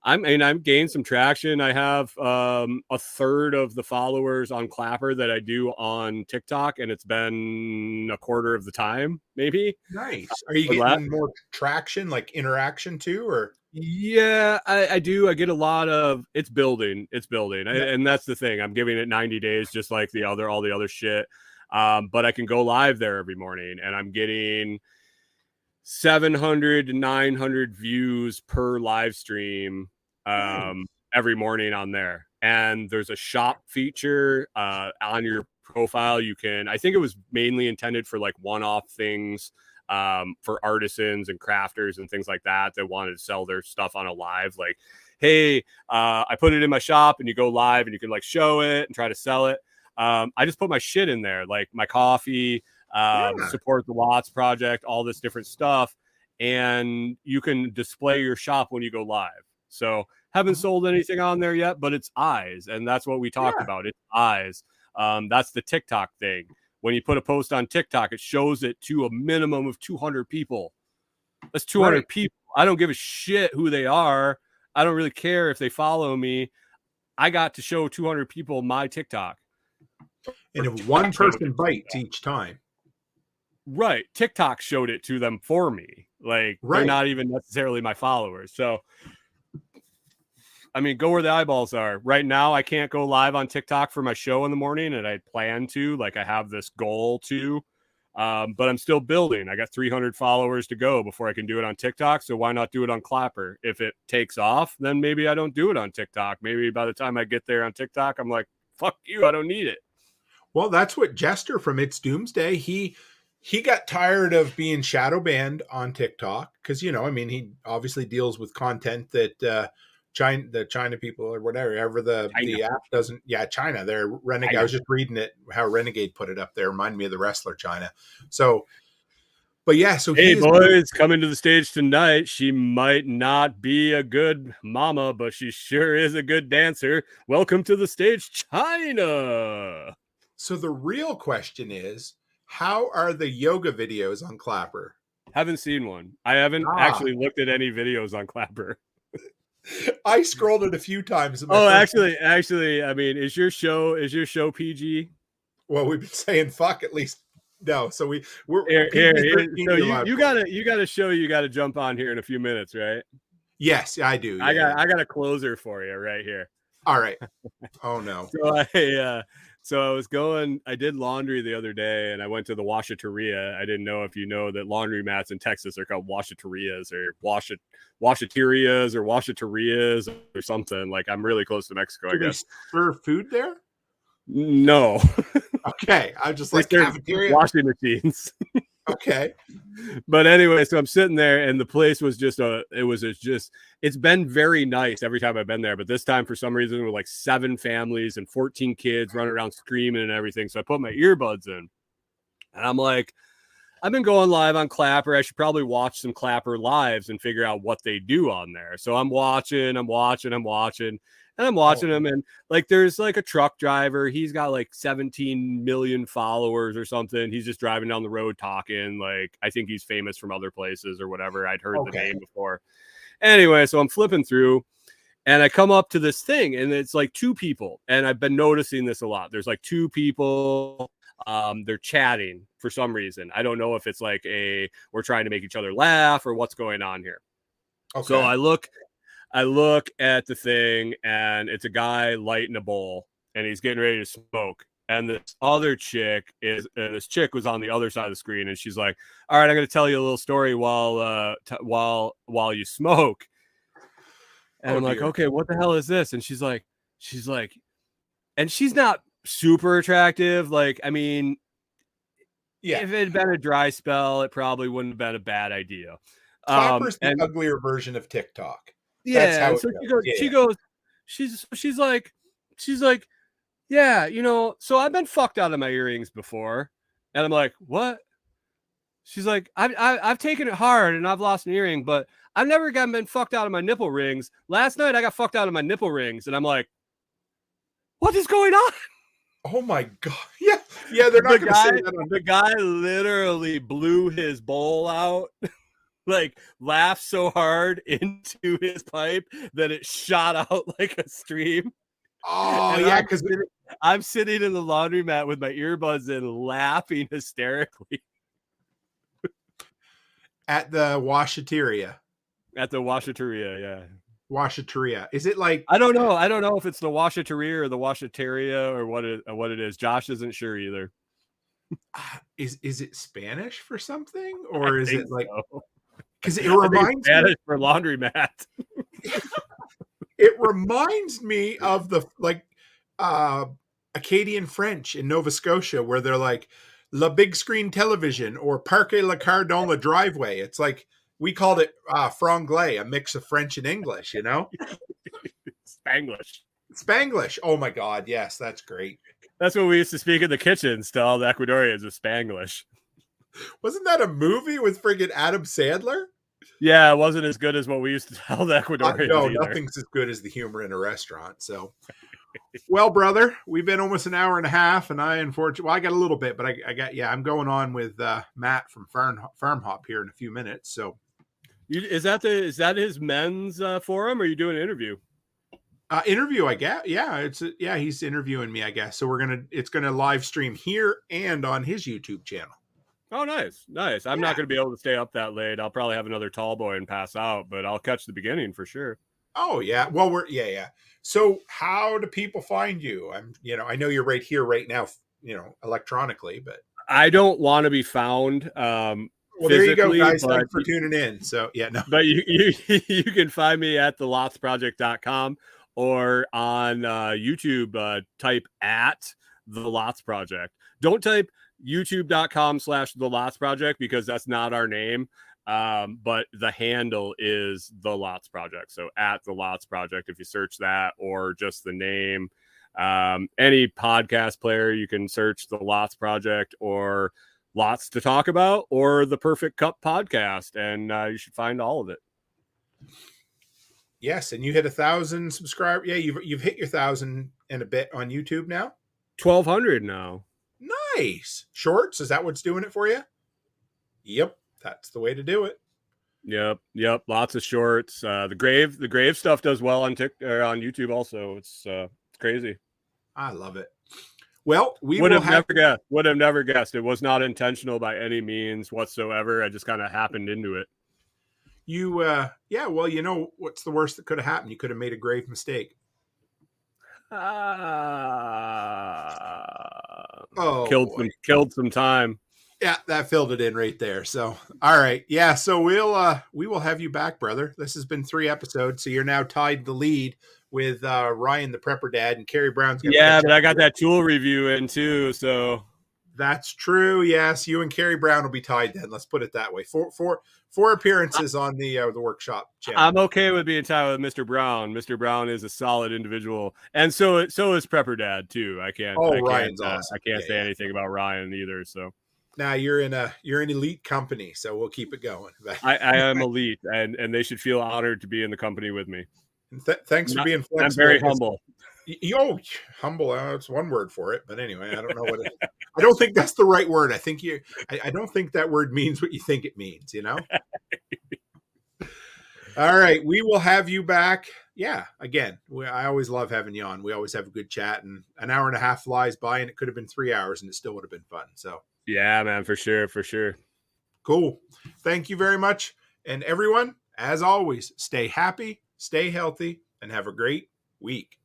I'm gained some traction. I have a third of the followers on Clapper that I do on TikTok, and it's been a quarter of the time, maybe. Nice. Are you getting more traction, like interaction too, or? Yeah, I do. I get a lot of it's building. Yeah. And that's the thing. I'm giving it 90 days, just like all the other shit. But I can go live there every morning, and I'm getting 700 to 900 views per live stream every morning on there. And there's a shop feature on your profile. You can, I think it was mainly intended for like one-off things for artisans and crafters and things like that wanted to sell their stuff on a live. Like, hey, I put it in my shop, and you go live and you can like show it and try to sell it. I just put my shit in there, like my coffee, support the Watts project, all this different stuff, and you can display your shop when you go live. So haven't sold anything on there yet, but it's eyes, and that's what we talked about. It's eyes. That's the TikTok thing. When you put a post on TikTok, it shows it to a minimum of 200 people. That's 200 people. I don't give a shit who they are. I don't really care if they follow me. I got to show 200 people my TikTok. And if one person bites each time. Right. TikTok showed it to them for me. Like, they're not even necessarily my followers. So, I mean, go where the eyeballs are. Right now, I can't go live on TikTok for my show in the morning, and I plan to. Like, I have this goal to. But I'm still building. I got 300 followers to go before I can do it on TikTok. So why not do it on Clapper? If it takes off, then maybe I don't do it on TikTok. Maybe by the time I get there on TikTok, I'm like, fuck you, I don't need it. Well, that's what Jester from It's Doomsday, he got tired of being shadow banned on TikTok because, you know, I mean, he obviously deals with content that China people or whatever the app doesn't. Yeah, China. They're Renegade. I was just reading it how Renegade put it up there. Remind me of the wrestler China. So, but yeah. So hey, boys, coming to the stage tonight. She might not be a good mama, but she sure is a good dancer. Welcome to the stage, China. So the real question is, how are the yoga videos on Clapper? Haven't seen one. I haven't actually looked at any videos on Clapper. I scrolled it a few times. Actually, I mean, is your show PG? Well, we've been saying fuck at least. No, so we're here. So you got a show you got to jump on here in a few minutes, right? Yes, I do. Yeah. I got a closer for you right here. All right. Oh no. So I did laundry the other day, and I went to the washateria. I didn't know if you know that laundry mats in Texas are called washaterias or washaterias or washaterias or something. Like, I'm really close to Mexico, I guess. They serve food there? No. Okay. I'm just like cafeteria. Washing machines. Okay. But anyway, so I'm sitting there, and the place was it's been very nice every time I've been there. But this time, for some reason, there were like 7 families and 14 kids running around screaming and everything. So I put my earbuds in, and I'm like, I've been going live on Clapper. I should probably watch some Clapper lives and figure out what they do on there. So I'm watching, and I'm watching them. And like, there's like a truck driver. He's got like 17 million followers or something. He's just driving down the road talking. Like, I think he's famous from other places or whatever. I'd heard the name before. Anyway, so I'm flipping through and I come up to this thing and it's like two people. And I've been noticing this a lot. There's like two people. They're chatting for some reason. I don't know if it's like we're trying to make each other laugh or what's going on here. Okay. So I look at the thing and it's a guy lighting a bowl and he's getting ready to smoke. And this other chick this chick was on the other side of the screen and she's like, all right, I'm going to tell you a little story while you smoke. And I'm like, okay, what the hell is this? And she's like, and she's not super attractive. Like, I mean, if it had been a dry spell, it probably wouldn't have been a bad idea. Clapper's the uglier version of TikTok. Yeah. So she's like, yeah, you know, so I've been fucked out of my earrings before. And I'm like, what? She's like, I've taken it hard and I've lost an earring, but I've never been fucked out of my nipple rings. Last night I got fucked out of my nipple rings. And I'm like, what is going on? Oh my God. Yeah. They're not going to say that. The guy literally blew his bowl out. Like, laughed so hard into his pipe that it shot out like a stream. Oh, and yeah, because I'm sitting in the laundromat with my earbuds in, laughing hysterically. At the washateria. Yeah. Washateria. Is it like? I don't know if it's the washateria or the washateria or what it is. Josh isn't sure either. Is it Spanish for something, or is it like? Because it reminds me Spanish for laundromat. It reminds me of the Acadian French in Nova Scotia, where they're like la big screen television or parque la car dans le driveway. It's like we called it franglais, a mix of French and English. You know, Spanglish. Oh my God, yes, that's great. That's what we used to speak in the kitchens to all the Ecuadorians, of Spanglish. Wasn't that a movie with friggin' Adam Sandler? Yeah, it wasn't as good as what we used to tell the Ecuadorians. No, nothing's as good as the humor in a restaurant. So, well, brother, we've been almost an hour and a half, and I got a little bit, but I'm going on with Matt from Farm Hop here in a few minutes. So, is that his men's forum, or are you doing an interview? Interview, I guess. Yeah, he's interviewing me, I guess. So it's gonna live stream here and on his YouTube channel. Oh, nice. I'm not going to be able to stay up that late. I'll probably have another tall boy and pass out, but I'll catch the beginning for sure. Oh yeah. Well, So how do people find you? I know you're right here right now, electronically, but I don't want to be found. Well, there you go, guys. Thanks for tuning in. So yeah, no. But you can find me at thelotsproject.com or on YouTube. Type at The Lots Project. Don't type youtube.com/The Lots Project because that's not our name. But the handle is The Lots Project. So at The Lots Project, if you search that or just the name, any podcast player, you can search The Lots Project or Lots to Talk About or The Perfect Cup Podcast, and you should find all of it. Yes, and you hit 1,000 subscribers. Yeah, you've hit your 1,000 and a bit on YouTube now. 1,200 now. Nice. Shorts, is that what's doing it for you? Yep, that's the way to do it. Yep. Lots of shorts. The grave stuff does well on YouTube also. It's crazy. I love it. Well, would have never guessed. It was not intentional by any means whatsoever. I just kind of happened into it. Well, what's the worst that could have happened? You could have made a grave mistake. Killed some time. Yeah, that filled it in right there. So, all right. Yeah, so we will have you back, brother. This has been 3 episodes, so you're now tied the lead with Ryan the Prepper Dad, and Carrie Brown's gonna but I got that tool review in too, so that's true. Yes, you and Carrie Brown will be tied then. Let's put it that way. Four appearances on the workshop channel. I'm okay with being tied with Mr. Brown. Mr. Brown is a solid individual, and so is Prepper Dad too. I can't. Ryan's awesome. I can't say anything about Ryan either. So Now you're in elite company, so we'll keep it going. I am elite, and they should feel honored to be in the company with me. Thanks for being flexible. I'm very humble. Humble. It's one word for it, but anyway, I don't know what. I don't think that's the right word. I don't think that word means what you think it means. All right, we will have you back. Yeah, again, I always love having you on. We always have a good chat, and an hour and a half flies by, and it could have been 3 hours, and it still would have been fun. So yeah, man, for sure. Cool. Thank you very much, and everyone, as always, stay happy, stay healthy, and have a great week.